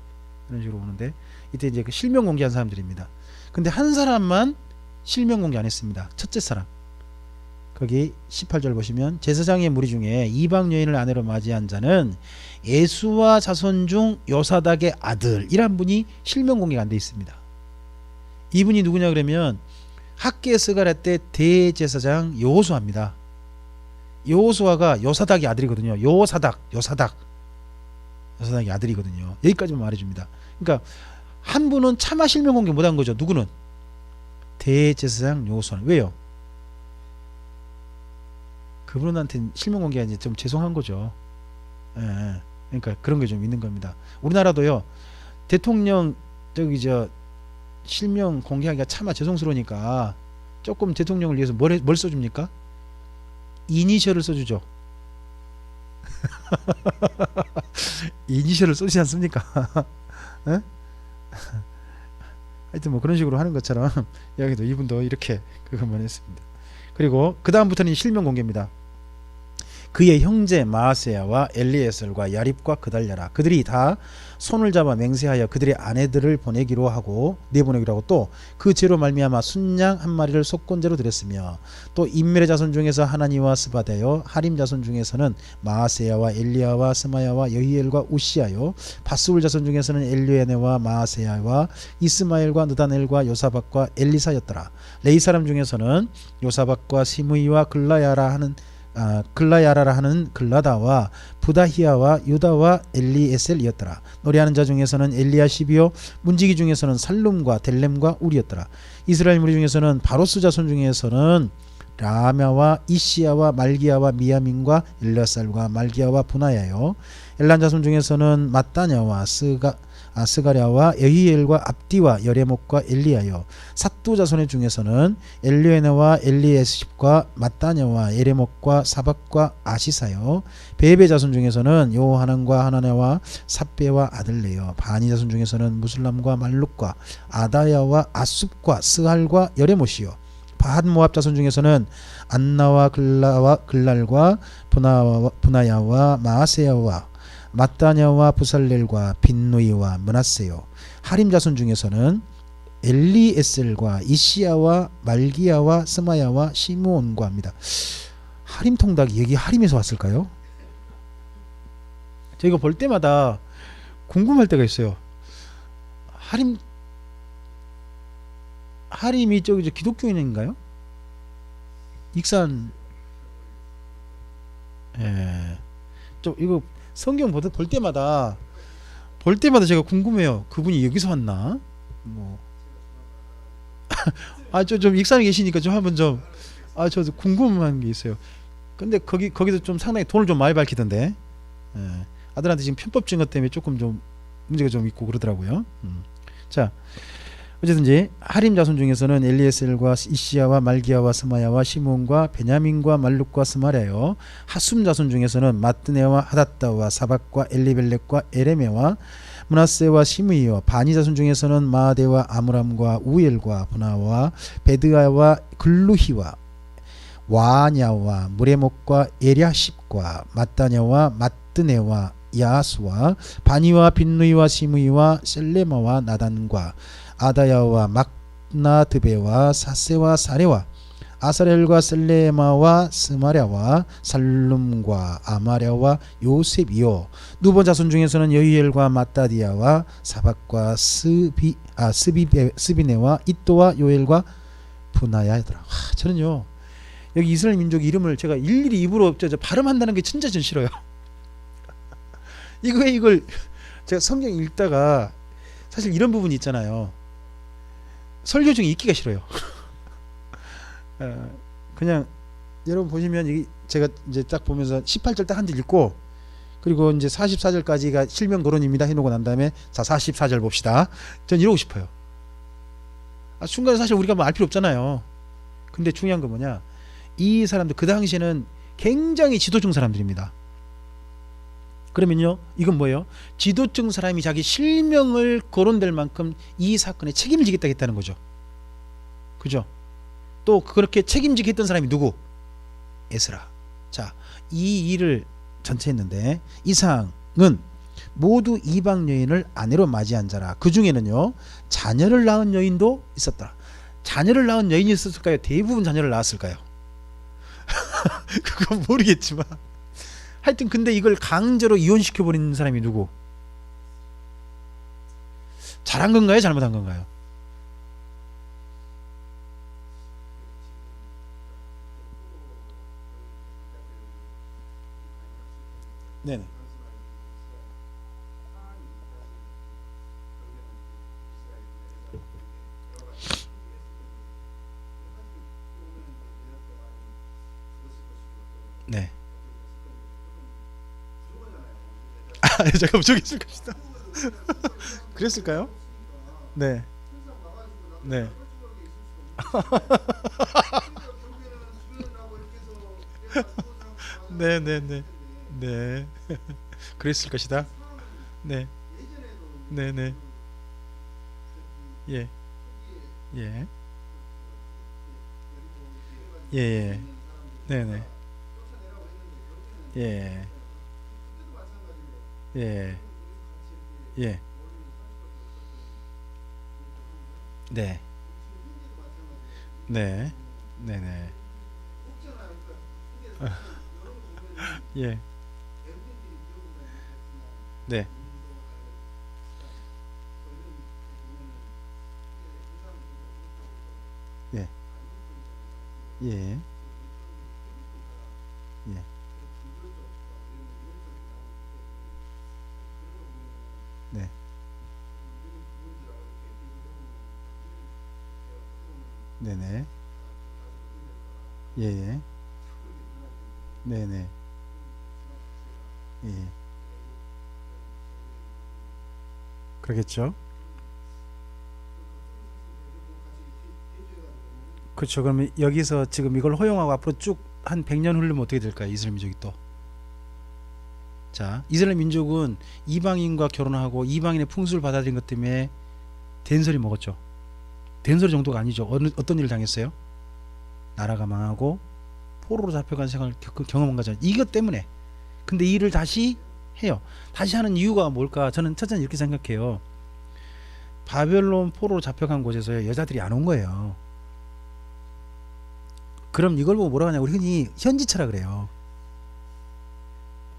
이런 식으로 오는데, 이때 이제 그 실명 공개한 사람들입니다. 근데 한 사람만 실명 공개 안 했습니다. 첫째 사람. 거기 18절 보시면 제사장의 무리 중에 이방 여인을 아내로 맞이한 자는 예수와 자손 중 요사닥의 아들이란 분이 실명 공개가 안 돼 있습니다. 이분이 누구냐 그러면 학계 스가랴 때 대제사장 여호수아입니다. 여호수아가 요사닥의 아들이거든요. 요사닥의 아들이거든요. 여기까지만 말해줍니다. 그러니까 한 분은 차마 실명 공개 못한 거죠. 누구는? 대제사장 여호수아는. 왜요? 그분한테 실명 공개가 이제 좀 죄송한 거죠. 예, 그러니까 그런 게 좀 있는 겁니다. 우리나라도요, 대통령 실명 공개하기가 차마 죄송스러우니까 조금 대통령을 위해서 뭘 써줍니까? 이니셜을 써주죠. 이니셜을 써주지 않습니까? 예? 하여튼 뭐 그런 식으로 하는 것처럼 여기도 이분도 이렇게 그것만 했습니다. 그리고 그 다음부터는 실명 공개입니다. 그의 형제 마아세야와 엘리에셀과 야립과 그달랴라, 그들이 다 손을 잡아 맹세하여 그들의 아내들을 내보내기로 하고 또 그 죄로 말미암아 순양 한 마리를 속건제로 드렸으며, 또 인멜의 자손 중에서 하나니와 스바데요, 하림 자손 중에서는 마아세야와 엘리야와 스마야와 여히엘과 우시아요, 바스울 자손 중에서는 엘리에네와 마아세야와 이스마엘과 느다넬과 요사박과 엘리사였더라. 레이 사람 중에서는 요사박과 시므이와 글라야라라 하는 글라다와 부다히야와 유다와 엘리에셀이었더라. 노래하는 자 중에서는 엘리야십이요, 문지기 중에서는 살룸과 델렘과 우리였더라. 이스라엘 무리 중에서는 바로스 자손 중에서는 라마와 이시야와 말기야와 미야민과 엘라살과 말기야와 분하야요. 엘란 자손 중에서는 마따냐와 스가랴와 여히엘과 압디와 여레목과 엘리야요. 삿두 자손의 중에서는 엘리에나와 엘리에십과 마따냐와 에레목과 사박과 아시사요. 베베 자손 중에서는 요하난과 하나냐와 삽베와 아들레요. 바니 자손 중에서는 무슬람과 말룩과 아다야와 아숲과 스할과 여레못이요. 바핫 모압 자손 중에서는 안나와 글랄과 분하야와 마아세야와 마따냐와 부살렐과 빈누이와 므낫세요. 하림 자손 중에서는 엘리에셀과 이시야와 말기야와 스마야와 시므온과 합니다. 하림 통닭이 여기 하림에서 왔을까요? 저희가 볼 때마다 궁금할 때가 있어요. 하림이 저기 기독교인인가요? 익산. 예. 좀 이거 성경 볼 때마다 제가 궁금해요. 그분이 여기서 왔나? 뭐. 좀 익산에 계시니까 좀 한번 좀 저 궁금한 게 있어요. 근데 거기서 좀 상당히 돈을 좀 많이 밝히던데. 예. 아들한테 지금 편법 증거 때문에 조금 좀 문제가 좀 있고 그러더라고요. 자, 어쨌든지 하림 자손 중에서는 엘리에셀과 이시야와 말기야와 스마야와 시몬과 베냐민과 말룩과 스마랴요. 하숨 자손 중에서는 마뜨네와 하닷다와 사박과 엘리벨렉과 에레메와 므낫세와 시므이요. 바니 자손 중에서는 마아데와 아므람과 우엘과 분하와 베드아와 글루히와 와냐와 무레목과 에랴십과 마따냐와 마뜨네와 야수와 바니와 빈누이와 시므이와 셀레마와 나단과 아다야와 막나드베와 사세와 사레와 아사렐과 셀레마와 스마랴와 살룸과 아마랴와 요셉이요. 누보 자손 중에서는 여히엘과 마따디야와 사박과 스비네와 이또와 요엘과 분하야더라. 저는요 여기 이스라엘 민족 이름을 제가 일일이 입으로 발음한다는 게 진짜 전 싫어요. 이걸 제가 성경 읽다가 사실 이런 부분이 있잖아요. 설교 중에 읽기가 싫어요. 그냥 여러분 보시면 제가 이제 딱 보면서 18절 딱 한 절 읽고 그리고 이제 44절까지가 실명 거론입니다 해놓고 난 다음에 자 44절 봅시다. 전 이러고 싶어요. 순간에 사실 우리가 뭐 알 필요 없잖아요. 근데 중요한 건 뭐냐, 이 사람들 그 당시에는 굉장히 지도층 사람들입니다. 그러면요 이건 뭐예요? 지도층 사람이 자기 실명을 거론될 만큼 이 사건에 책임을 지겠다 했다는 거죠. 그죠? 또 그렇게 책임지게 했던 사람이 누구? 에스라. 자, 이 일을 전체 했는데 이상은 모두 이방 여인을 아내로 맞이한 자라. 그 중에는요 자녀를 낳은 여인도 있었더라. 자녀를 낳은 여인이 있었을까요? 대부분 자녀를 낳았을까요? 그건 모르겠지만 하여튼 근데 이걸 강제로 이혼시켜버리는 사람이 누구? 잘한 건가요? 잘못한 건가요? 네네. 네. 잠깐만 저기 있을 겁니다. 그랬을까요? 네. 네. 네네네. 네. 그랬을 것이다. 네. 네네. 예. 예. 예. 네네. 예. 예. 예. 네. 네. 네네. 예. 네. 예. 예. 예. 네. 네네. 예, 예. 네네. 예. 그러겠죠. 그렇죠. 그러면 여기서 지금 이걸 허용하고 앞으로 쭉 한 100년 흐르면 어떻게 될까요? 이스라엘 민족이 또. 자, 이스라엘 민족은 이방인과 결혼하고 이방인의 풍습을 받아들인 것 때문에 된소리 먹었죠. 된소리 정도가 아니죠. 어떤 일을 당했어요? 나라가 망하고 포로로 잡혀간 생활을 경험한 거잖아요. 이것 때문에. 근데 이 일을 다시 해요. 다시 하는 이유가 뭘까? 저는 첫째는 이렇게 생각해요. 바벨론 포로로 잡혀간 곳에서 여자들이 안 온 거예요. 그럼 이걸 보고 뭐라고 하냐? 우리 흔히 현지차라 그래요.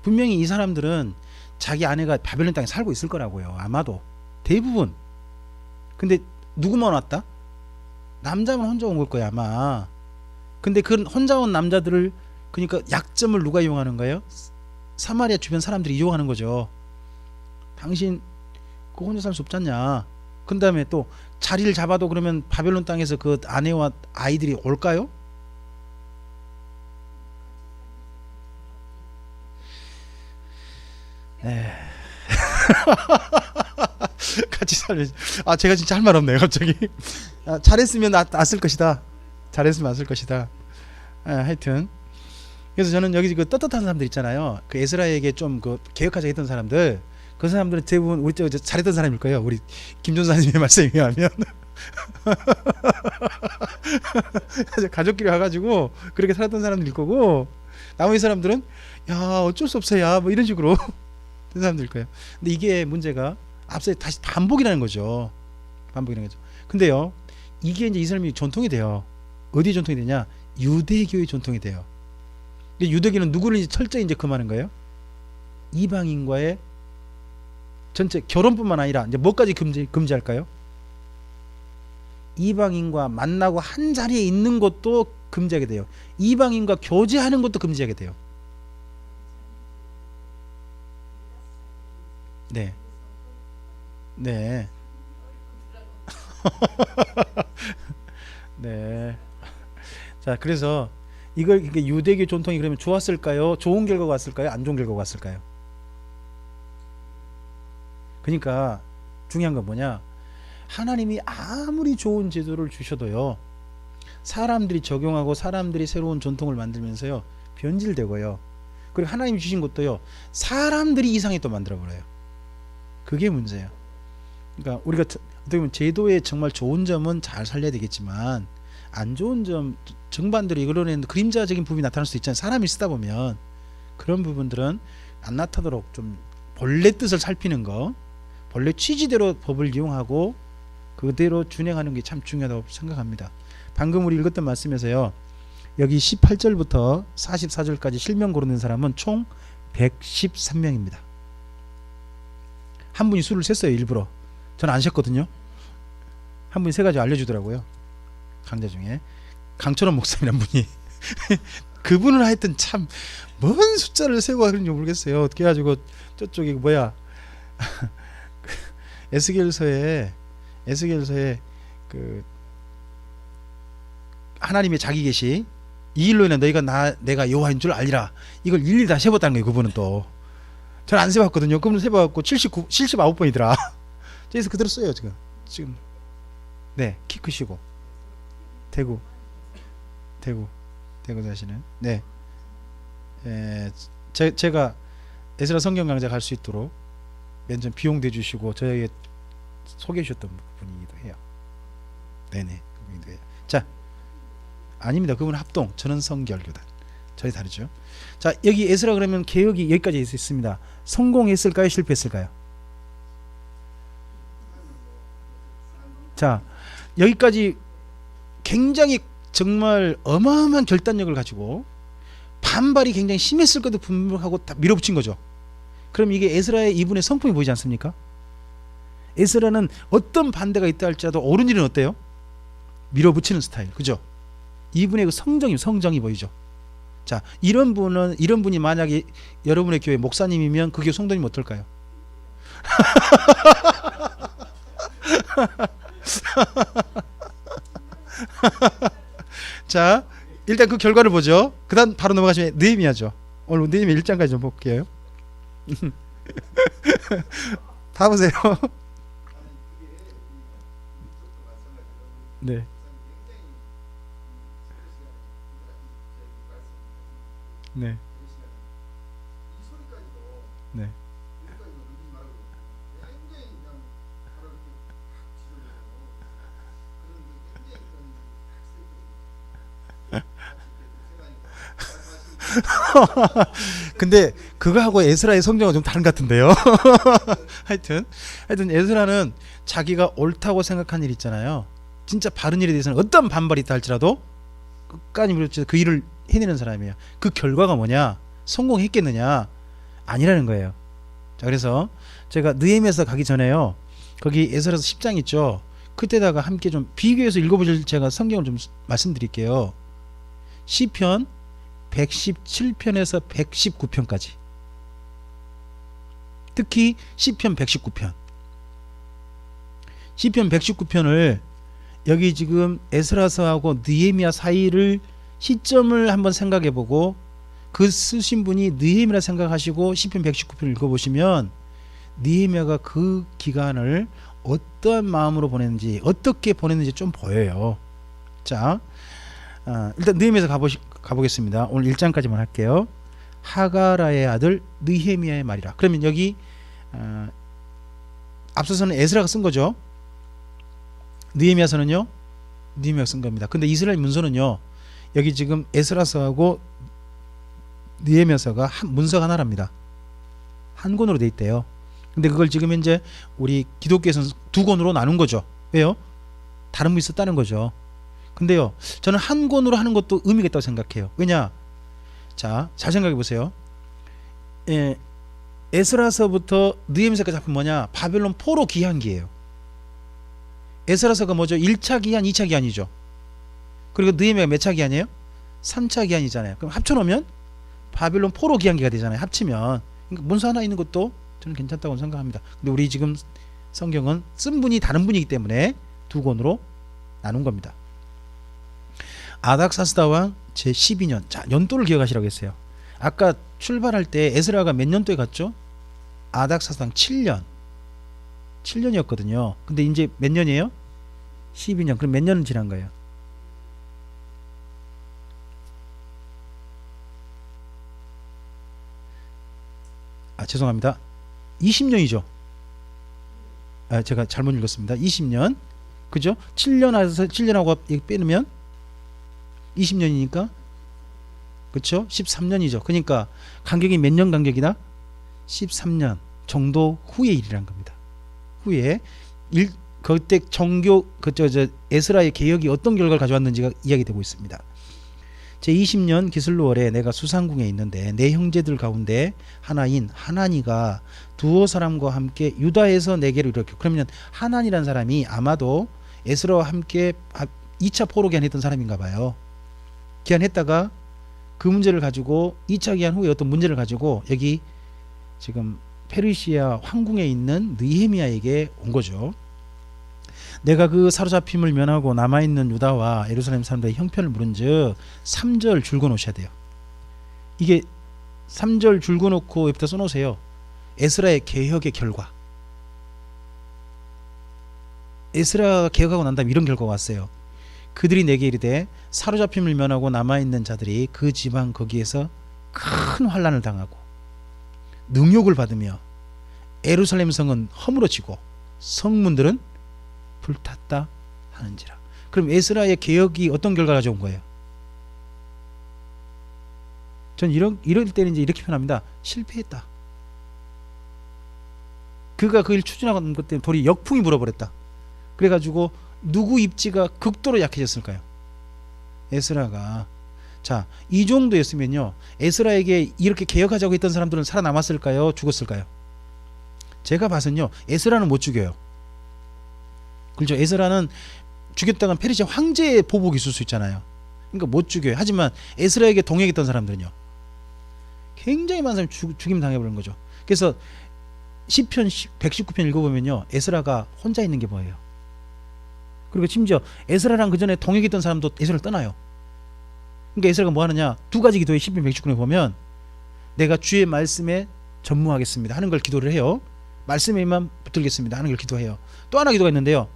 분명히 이 사람들은 자기 아내가 바벨론 땅에 살고 있을 거라고요. 아마도 대부분. 근데 누구만 왔다? 남자만 혼자 온 걸 거야 아마. 근데 그 혼자 온 남자들을, 그러니까 약점을 누가 이용하는 거예요? 사마리아 주변 사람들이 이용하는 거죠. 당신 그 혼자 살 수 없지 않냐. 그 다음에 또 자리를 잡아도 그러면 바벨론 땅에서 그 아내와 아이들이 올까요? 에. 같이 살려. 아, 제가 진짜 할 말 없네요 갑자기. 아, 잘했으면 왔을 것이다. 잘했으면 왔을 것이다. 아, 하여튼 그래서 저는 여기 그 떳떳한 사람들 있잖아요. 그 에스라에게 좀 그 개혁하자 했던 사람들, 그 사람들은 대부분 우리 저 잘했던 사람일 거예요. 우리 김종사님의 말씀에 의하면. 가족끼리 와가지고 그렇게 살았던 사람들일 거고, 나머지 사람들은 야 어쩔 수 없어야 뭐 이런 식으로 된 사람들일 거예요. 근데 이게 문제가 앞서 다시 반복이라는 거죠. 반복이라는 거죠. 근데요, 이게 이제 이스라엘이 전통이 돼요. 어디 전통이 되냐? 유대교의 전통이 돼요. 근데 유대교는 누구를 이제 철저히 이제 금하는 거예요? 이방인과의 전체 결혼뿐만 아니라 이제 뭐까지 금지할까요? 이방인과 만나고 한 자리에 있는 것도 금지하게 돼요. 이방인과 교제하는 것도 금지하게 돼요. 네. 네. 네. 자, 그래서 이걸 유대교 전통이 그러면 좋았을까요? 좋은 결과가 왔을까요? 안 좋은 결과가 왔을까요? 그러니까 중요한 건 뭐냐? 하나님이 아무리 좋은 제도를 주셔도요, 사람들이 적용하고 사람들이 새로운 전통을 만들면서요 변질되고요, 그리고 하나님이 주신 것도요 사람들이 이상하게 또 만들어버려요. 그게 문제예요. 그러니까 우리가 어떻게 보면 제도의 정말 좋은 점은 잘 살려야 되겠지만, 안 좋은 점, 정반대로 이끌어내는 그림자적인 부분이 나타날 수 있잖아요. 사람이 쓰다 보면 그런 부분들은 안 나타나도록 좀 본래 뜻을 살피는 거, 본래 취지대로 법을 이용하고 그대로 준행하는 게 참 중요하다고 생각합니다. 방금 우리 읽었던 말씀에서요, 여기 18절부터 44절까지 실명 거론된 사람은 총 113명입니다. 한 분이 수를 셌어요. 일부러. 저는 안 셌거든요. 한 분이 세 가지 알려주더라고요. 강좌 중에 강철원 목사님이란 분이 그분은 하여튼 참 뭔 숫자를 세고 하는지 모르겠어요. 어떻게 해가지고 저쪽에 뭐야 에스겔서에 그 하나님의 자기 계시, 이 일로 인해 너희가 내가 여호와인 줄 알리라, 이걸 일일이 다 세봤다는 거예요. 그분은 또. 저는 안 세봤거든요. 그분은 세봐갖고 79번이더라. 그래서 그대로 써요 지금. 네, 키 크시고 대구 사시는. 네. 제가 에스라 성경 강좌 갈 수 있도록 맨전 비용 대주시고 저에게 소개해 주셨던 분이기도 해요. 네네, 그분이기도 해요. 자, 아닙니다. 그분은 합동 전원성결교단. 저희 다르죠. 자, 여기 에스라 그러면 개혁이 여기까지 있습니다. 성공했을까요? 실패했을까요? 자, 여기까지 굉장히 정말 어마어마한 결단력을 가지고 반발이 굉장히 심했을 것도 분명하고 다 밀어붙인 거죠. 그럼 이게 에스라의 이분의 성품이 보이지 않습니까? 에스라는 어떤 반대가 있다 할지라도 옳은 일은 어때요? 밀어붙이는 스타일, 그죠? 이분의 그 성정이 보이죠. 자, 이런 분이 만약에 여러분의 교회 목사님이면 그 교회 성도님 어떨까요? 자, 일단 그 결과를 보죠. 그다음 바로 넘어가시면 느헤미야죠. 오늘 느헤미야 1장까지 좀 볼게요. 다 보세요. 네. 네. 네. 근데 그거하고 에스라의 성경은 좀 다른 것 같은데요. 하여튼 에스라는 자기가 옳다고 생각한 일 있잖아요. 진짜 바른 일에 대해서는 어떤 반발이 있다 할지라도 끝까지 밀어붙여서 그 일을 해내는 사람이에요. 그 결과가 뭐냐? 성공했겠느냐? 아니라는 거예요. 자, 그래서 제가 느헤미야서 가기 전에요. 거기 에스라서 10장 있죠. 그때다가 함께 좀 비교해서 읽어보실 제가 성경을 좀 말씀드릴게요. 시편 117편에서 119편까지. 특히 시편 119편. 시편 119편을 여기 지금 에스라서하고 느헤미야 사이를 시점을 한번 생각해보고 그 쓰신 분이 느헤미야라 생각하시고 시편 119편을 읽어보시면 느헤미야가 그 기간을 어떠한 마음으로 보냈는지 어떻게 보냈는지 좀 보여요. 자, 일단 느헤미야서 가보겠습니다. 오늘 1장까지만 할게요. 하가라의 아들 느헤미야의 말이라. 그러면 여기 앞서서는 에스라가 쓴 거죠. 느헤미야서는요, 느헤미야가 쓴 겁니다. 근데 이스라엘 문서는요, 여기 지금 에스라서하고 느헤미야서가 문서가 하나랍니다. 한 권으로 돼 있대요. 근데 그걸 지금 현재 우리 기독교에서는 두 권으로 나눈 거죠. 왜요? 다른 분이 썼다는 거죠. 근데요, 저는 한 권으로 하는 것도 의미가 있다고 생각해요. 왜냐? 자, 잘 생각해 보세요. 에스라서부터 느헤미야서까지 합하면 뭐냐? 바벨론 포로 기한기예요. 에스라서가 뭐죠? 1차 기한, 2차 기한이죠. 그리고 느헤미야가 몇 차 기한이에요? 3차 기한이잖아요. 그럼 합쳐놓으면 바벨론 포로 기한기가 되잖아요. 합치면. 그러니까 문서 하나 있는 것도 저는 괜찮다고 생각합니다. 근데 우리 지금 성경은 쓴 분이 다른 분이기 때문에 두 권으로 나눈 겁니다. 아닥사스다 왕 제12년. 자, 연도를 기억하시라고 했어요. 아까 출발할 때 에스라가 몇 년도에 갔죠? 아닥사스다 왕 7년. 7년이었거든요. 근데 이제 몇 년이에요? 12년. 그럼 몇 년은 지난 거예요? 죄송합니다. 20년이죠. 제가 잘못 읽었습니다. 20년. 그죠? 7년에서 7년하고 빼면 20년이니까 그렇죠? 13년이죠. 그러니까 간격이 몇 년 간격이다? 13년 정도 후의 일이란 겁니다. 후에 그때 정교 에스라의 개혁이 어떤 결과를 가져왔는지가 이야기되고 있습니다. 제20년 기슬로월에 내가 수상궁에 있는데 내 형제들 가운데 하나인 하나니가 두어 사람과 함께 유다에서 내게로 이렇게. 그러면 하나니라는 사람이 아마도 에스라와 함께 2차 포로 기한했던 사람인가 봐요. 기한했다가 그 문제를 가지고 2차 기한 후에 어떤 문제를 가지고 여기 지금 페르시아 황궁에 있는 느헤미야에게 온 거죠. 내가 그 사로잡힘을 면하고 남아있는 유다와 예루살렘 사람들의 형편을 물은즉 3절 줄거 놓으셔야 돼요. 이게 3절 줄거 놓고 여기다 써놓으세요. 에스라의 개혁의 결과. 에스라가 개혁하고 난 다음에 이런 결과가 왔어요. 그들이 내게 이르되 사로잡힘을 면하고 남아있는 자들이 그 지방 거기에서 큰 환난을 당하고 능욕을 받으며 예루살렘 성은 허물어지고 성문들은 불탔다 하는지라. 그럼 에스라의 개혁이 어떤 결과를 가져온 거예요? 전 이럴 때는 이제 이렇게 표현합니다. 실패했다. 그가 그 일 추진하는 것 때문에 돌이 역풍이 불어버렸다. 그래가지고 누구 입지가 극도로 약해졌을까요? 에스라가. 자, 이 정도였으면요, 에스라에게 이렇게 개혁하자고 했던 사람들은 살아남았을까요? 죽었을까요? 제가 봐서는요, 에스라는 못 죽여요. 그렇죠? 에스라는 죽였다간 페르시아 황제의 보복이 있을 수 있잖아요. 그러니까 못 죽여요. 하지만 에스라에게 동행했던 사람들은요, 굉장히 많은 사람이 죽임 당해버린 거죠. 그래서 시편 119편 읽어보면요, 에스라가 혼자 있는 게 뭐예요? 그리고 심지어 에스라랑 그 전에 동행했던 사람도 에스라를 떠나요. 그러니까 에스라가 뭐 하느냐, 두 가지 기도에 시편 119편에 보면 내가 주의 말씀에 전무하겠습니다 하는 걸 기도를 해요. 말씀에만 붙들겠습니다 하는 걸 기도해요. 또 하나 기도가 있는데요,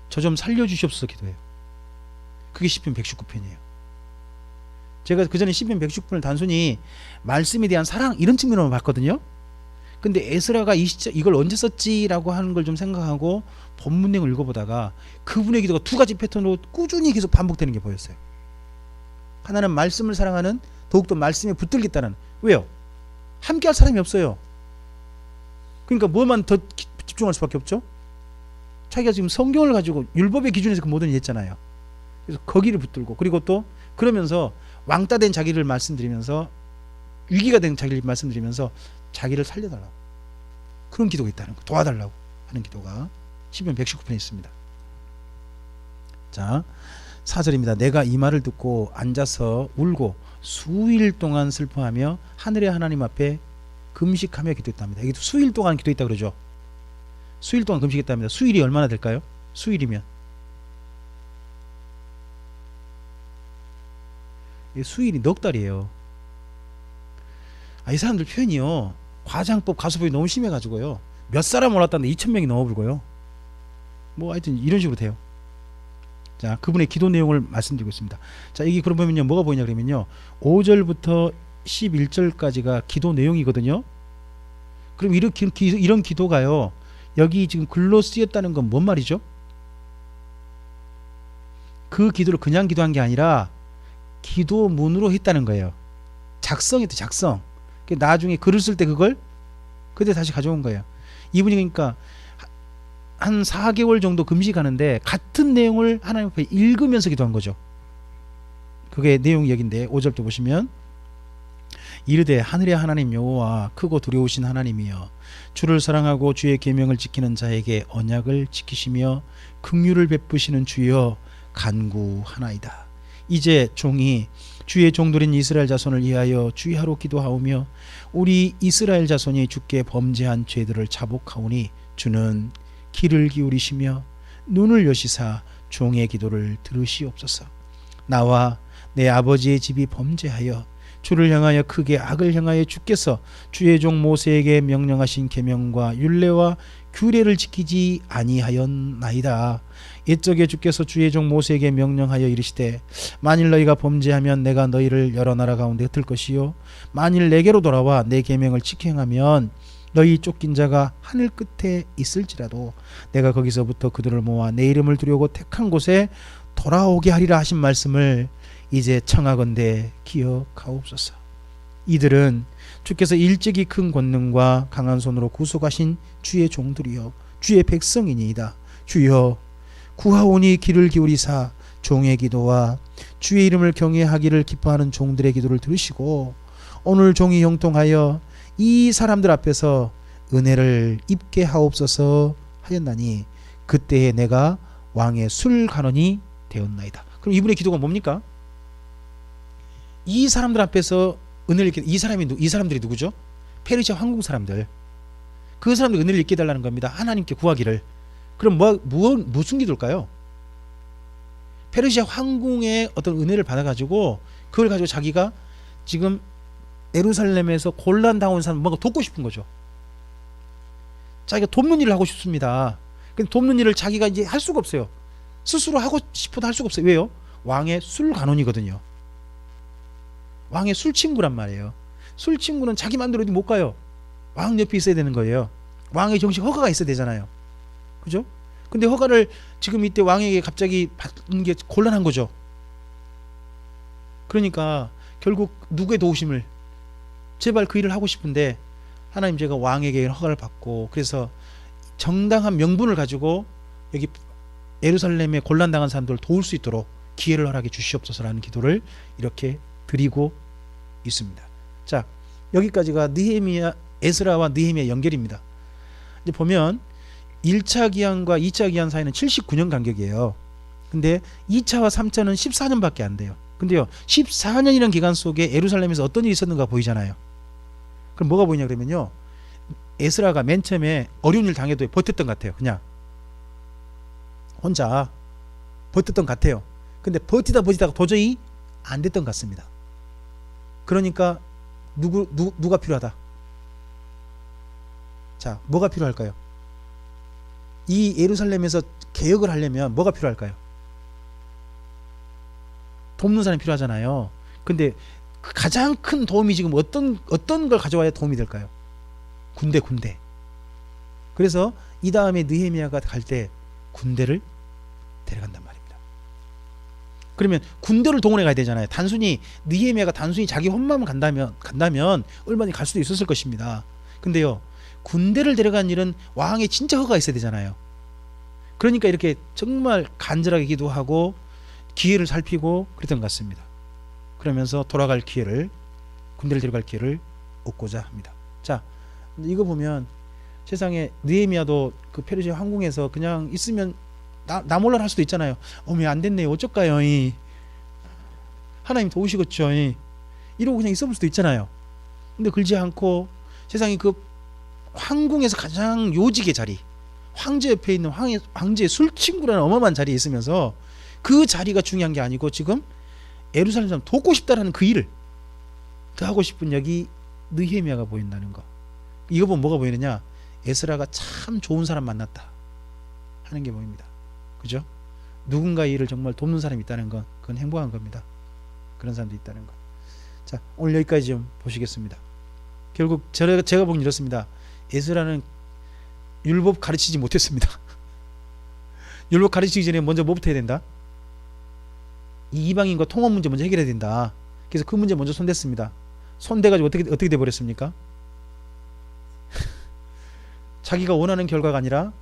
저 좀 살려주시옵소서 기도해요. 그게 시편 119편이에요. 제가 그 전에 시편 119편을 단순히 말씀에 대한 사랑 이런 측면으로 봤거든요. 근데 에스라가 이걸 언제 썼지라고 하는 걸 좀 생각하고 본문 내용을 읽어보다가 그분의 기도가 두 가지 패턴으로 꾸준히 계속 반복되는 게 보였어요. 하나는 말씀을 사랑하는, 더욱더 말씀에 붙들겠다는. 왜요? 함께 할 사람이 없어요. 그러니까 뭐만 더 집중할 수밖에 없죠. 자기가 지금 성경을 가지고 율법의 기준에서 그 모든 일 했잖아요. 그래서 거기를 붙들고, 그리고 또 그러면서 왕따 된 자기를 말씀드리면서, 위기가 된 자기를 말씀드리면서 자기를 살려달라고, 그런 기도가 있다는 거, 도와달라고 하는 기도가 시편 119편에 있습니다. 자, 4절입니다. 내가 이 말을 듣고 앉아서 울고 수일 동안 슬퍼하며 하늘의 하나님 앞에 금식하며 기도했답니다. 이게 수일 동안 기도했다 그러죠. 수일 동안 금식했답니다. 수일이 얼마나 될까요? 수일이면 수일이 넉 달이에요. 이 사람들 표현이요, 과장법 가소법이 너무 심해가지고요, 몇 사람 올랐다는데 2,000명이 넘어불고요, 뭐 하여튼 이런 식으로 돼요. 자, 그분의 기도 내용을 말씀드리고 있습니다. 자, 여기 그러면요, 뭐가 보이냐 그러면요, 5절부터 11절까지가 기도 내용이거든요. 그럼 이런 기도가요, 여기 지금 글로 쓰였다는 건 뭔 말이죠? 그 기도를 그냥 기도한 게 아니라 기도문으로 했다는 거예요. 작성했대, 작성. 나중에 글을 쓸 때 그걸 그때 다시 가져온 거예요. 이분이 그러니까 한 4개월 정도 금식하는데 같은 내용을 하나님 앞에 읽으면서 기도한 거죠. 그게 내용이 여기인데 5절부터 보시면, 이르되 하늘의 하나님 여호와 크고 두려우신 하나님이여, 주를 사랑하고 주의 계명을 지키는 자에게 언약을 지키시며 긍휼을 베푸시는 주여 간구하나이다. 이제 종이 주의 종들인 이스라엘 자손을 위하여 주의하러 기도하오며 우리 이스라엘 자손이 주께 범죄한 죄들을 자복하오니 주는 귀를 기울이시며 눈을 여시사 종의 기도를 들으시옵소서. 나와 내 아버지의 집이 범죄하여 주를 향하여 크게 악을 행하여 주께서 주의 종 모세에게 명령하신 계명과 율례와 규례를 지키지 아니하였나이다. 옛적에 주께서 주의 종 모세에게 명령하여 이르시되 만일 너희가 범죄하면 내가 너희를 여러 나라 가운데 흩을 것이요 만일 내게로 돌아와 내 계명을 지켜 행하면 너희 쫓긴 자가 하늘 끝에 있을지라도 내가 거기서부터 그들을 모아 내 이름을 두려고 택한 곳에 돌아오게 하리라 하신 말씀을 이제 청하건대 기억하옵소서. 이들은 주께서 일찍이 큰 권능과 강한 손으로 구속하신 주의 종들이여 주의 백성이니이다. 주여 구하오니 귀를 기울이사 종의 기도와 주의 이름을 경외하기를 기뻐하는 종들의 기도를 들으시고 오늘 종이 형통하여 이 사람들 앞에서 은혜를 입게 하옵소서 하였나니 그때에 내가 왕의 술간원이 되었나이다. 그럼 이분의 기도가 뭡니까? 이 사람들 앞에서 은혜를 입게, 이 사람들이 누구죠? 페르시아 황궁 사람들. 그 사람들 은혜를 입게 해달라는 겁니다. 하나님께 구하기를. 그럼 무슨 기도일까요? 페르시아 황궁의 어떤 은혜를 받아가지고 그걸 가지고 자기가 지금 예루살렘에서 곤란 당한 사람 뭔가 돕고 싶은 거죠. 자기가 돕는 일을 하고 싶습니다. 근데 돕는 일을 자기가 이제 할 수가 없어요. 스스로 하고 싶어도 할 수가 없어요. 왜요? 왕의 술 간원이거든요. 왕의 술 친구란 말이에요. 술 친구는 자기 마음대로 어디 못 가요. 왕 옆에 있어야 되는 거예요. 왕의 정식 허가가 있어야 되잖아요. 그죠? 근데 허가를 지금 이때 왕에게 갑자기 받는 게 곤란한 거죠. 그러니까 결국 누구의 도우심을, 제발 그 일을 하고 싶은데 하나님 제가 왕에게 허가를 받고 그래서 정당한 명분을 가지고 여기 예루살렘에 곤란당한 사람들을 도울 수 있도록 기회를 허락해 주시옵소서라는 기도를 이렇게 드리고 있습니다. 자, 여기까지가 에스라와 느헤미야 연결입니다. 이제 보면 1차 기한과 2차 기한 사이는 79년 간격이에요. 근데 2차와 3차는 14년밖에 안 돼요. 근데요, 14년이라는 기간 속에 예루살렘에서 어떤 일이 있었는가 보이잖아요. 그럼 뭐가 보이냐 그러면요, 에스라가 맨 처음에 어려운 일 당해도 버텼던 것 같아요. 그냥 혼자 버텼던 것 같아요. 근데 버티다가 도저히 안 됐던 것 같습니다. 그러니까 누가 필요하다? 자, 뭐가 필요할까요? 이 예루살렘에서 개혁을 하려면 뭐가 필요할까요? 돕는 사람이 필요하잖아요. 근데 가장 큰 도움이 지금 어떤 걸 가져와야 도움이 될까요? 군대. 그래서 이 다음에 느헤미야가 갈 때 군대를 데려간단 말입니다. 그러면 군대를 동원해 가야 되잖아요. 단순히 느헤미야가 단순히 자기 혼만 간다면 얼마든지 갈 수도 있었을 것입니다. 근데요, 군대를 데려간 일은 왕의 진짜 허가가 있어야 되잖아요. 그러니까 이렇게 정말 간절하게 기도하고 기회를 살피고 그랬던 것 같습니다. 그러면서 군대를 데려갈 기회를 얻고자 합니다. 자, 이거 보면 세상에 느헤미야도 그 페르시아 황궁에서 그냥 있으면 나 몰라 할 수도 있잖아요. 왜 안 됐네요. 어쩔까요? 하나님 도우시겠죠. 이러고 그냥 있어볼 수도 있잖아요. 근데 그러지 않고 세상에 그 황궁에서 가장 요직의 자리, 황제 옆에 있는 황제의 술친구라는 어마어마한 자리에 있으면서 그 자리가 중요한 게 아니고 지금 예루살렘 사람 돕고 싶다라는 그 일을 더 하고 싶은 여기 느헤미야가 보인다는 거. 이거 보면 뭐가 보이느냐? 에스라가 참 좋은 사람 만났다 하는 게 보입니다. 그죠? 누군가의 일을 정말 돕는 사람이 있다는 건 그건 행복한 겁니다. 그런 사람도 있다는 것. 자, 오늘 여기까지 좀 보시겠습니다. 결국 제가 보기엔 이렇습니다. 에스라는 율법 가르치지 못했습니다. 율법 가르치기 전에 먼저 뭐부터 해야 된다? 이 이방인과 통합 문제 먼저 해결해야 된다. 그래서 그 문제 먼저 손댔습니다. 손대가지고 어떻게 돼버렸습니까? 자기가 원하는 결과가 아니라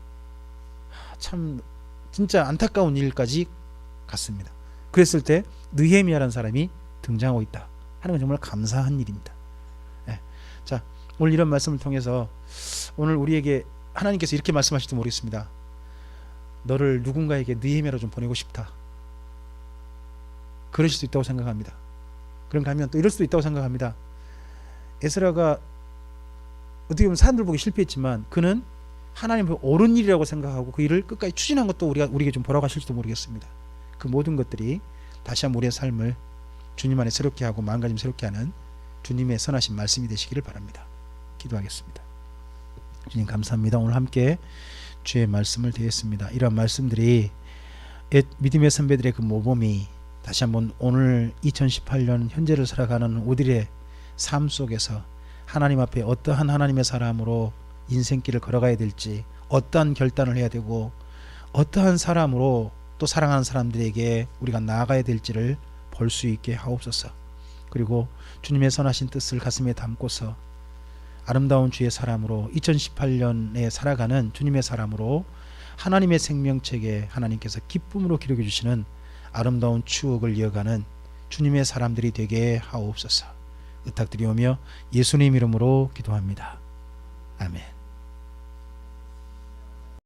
참 진짜 안타까운 일까지 갔습니다. 그랬을 때 느헤미야라는 사람이 등장하고 있다 하는 건 정말 감사한 일입니다. 네. 자, 오늘 이런 말씀을 통해서 오늘 우리에게 하나님께서 이렇게 말씀하실지 모르겠습니다. 너를 누군가에게 느헤미야로 좀 보내고 싶다. 그러실 수 있다고 생각합니다. 그런가 하면 또 이럴 수도 있다고 생각합니다. 에스라가 어떻게 보면 사람들 보기 실패했지만 그는 하나님의 옳은 일이라고 생각하고 그 일을 끝까지 추진한 것도 우리에게 좀 보라고 하실지도 모르겠습니다. 그 모든 것들이 다시 한번 우리의 삶을 주님 안에 새롭게 하고 마음가짐 새롭게 하는 주님의 선하신 말씀이 되시기를 바랍니다. 기도하겠습니다. 주님 감사합니다. 오늘 함께 주의 말씀을 드렸습니다. 이러한 말씀들이 옛 믿음의 선배들의 그 모범이 다시 한번 오늘 2018년 현재를 살아가는 우리의 삶 속에서 하나님 앞에 어떠한 하나님의 사람으로 인생길을 걸어가야 될지, 어떠한 결단을 해야 되고 어떠한 사람으로 또 사랑하는 사람들에게 우리가 나아가야 될지를 볼 수 있게 하옵소서. 그리고 주님의 선하신 뜻을 가슴에 담고서 아름다운 주의 사람으로 2018년에 살아가는 주님의 사람으로 하나님의 생명책에 하나님께서 기쁨으로 기록해 주시는 아름다운 추억을 이어가는 주님의 사람들이 되게 하옵소서. 부탁드리오며 예수님 이름으로 기도합니다. 아멘.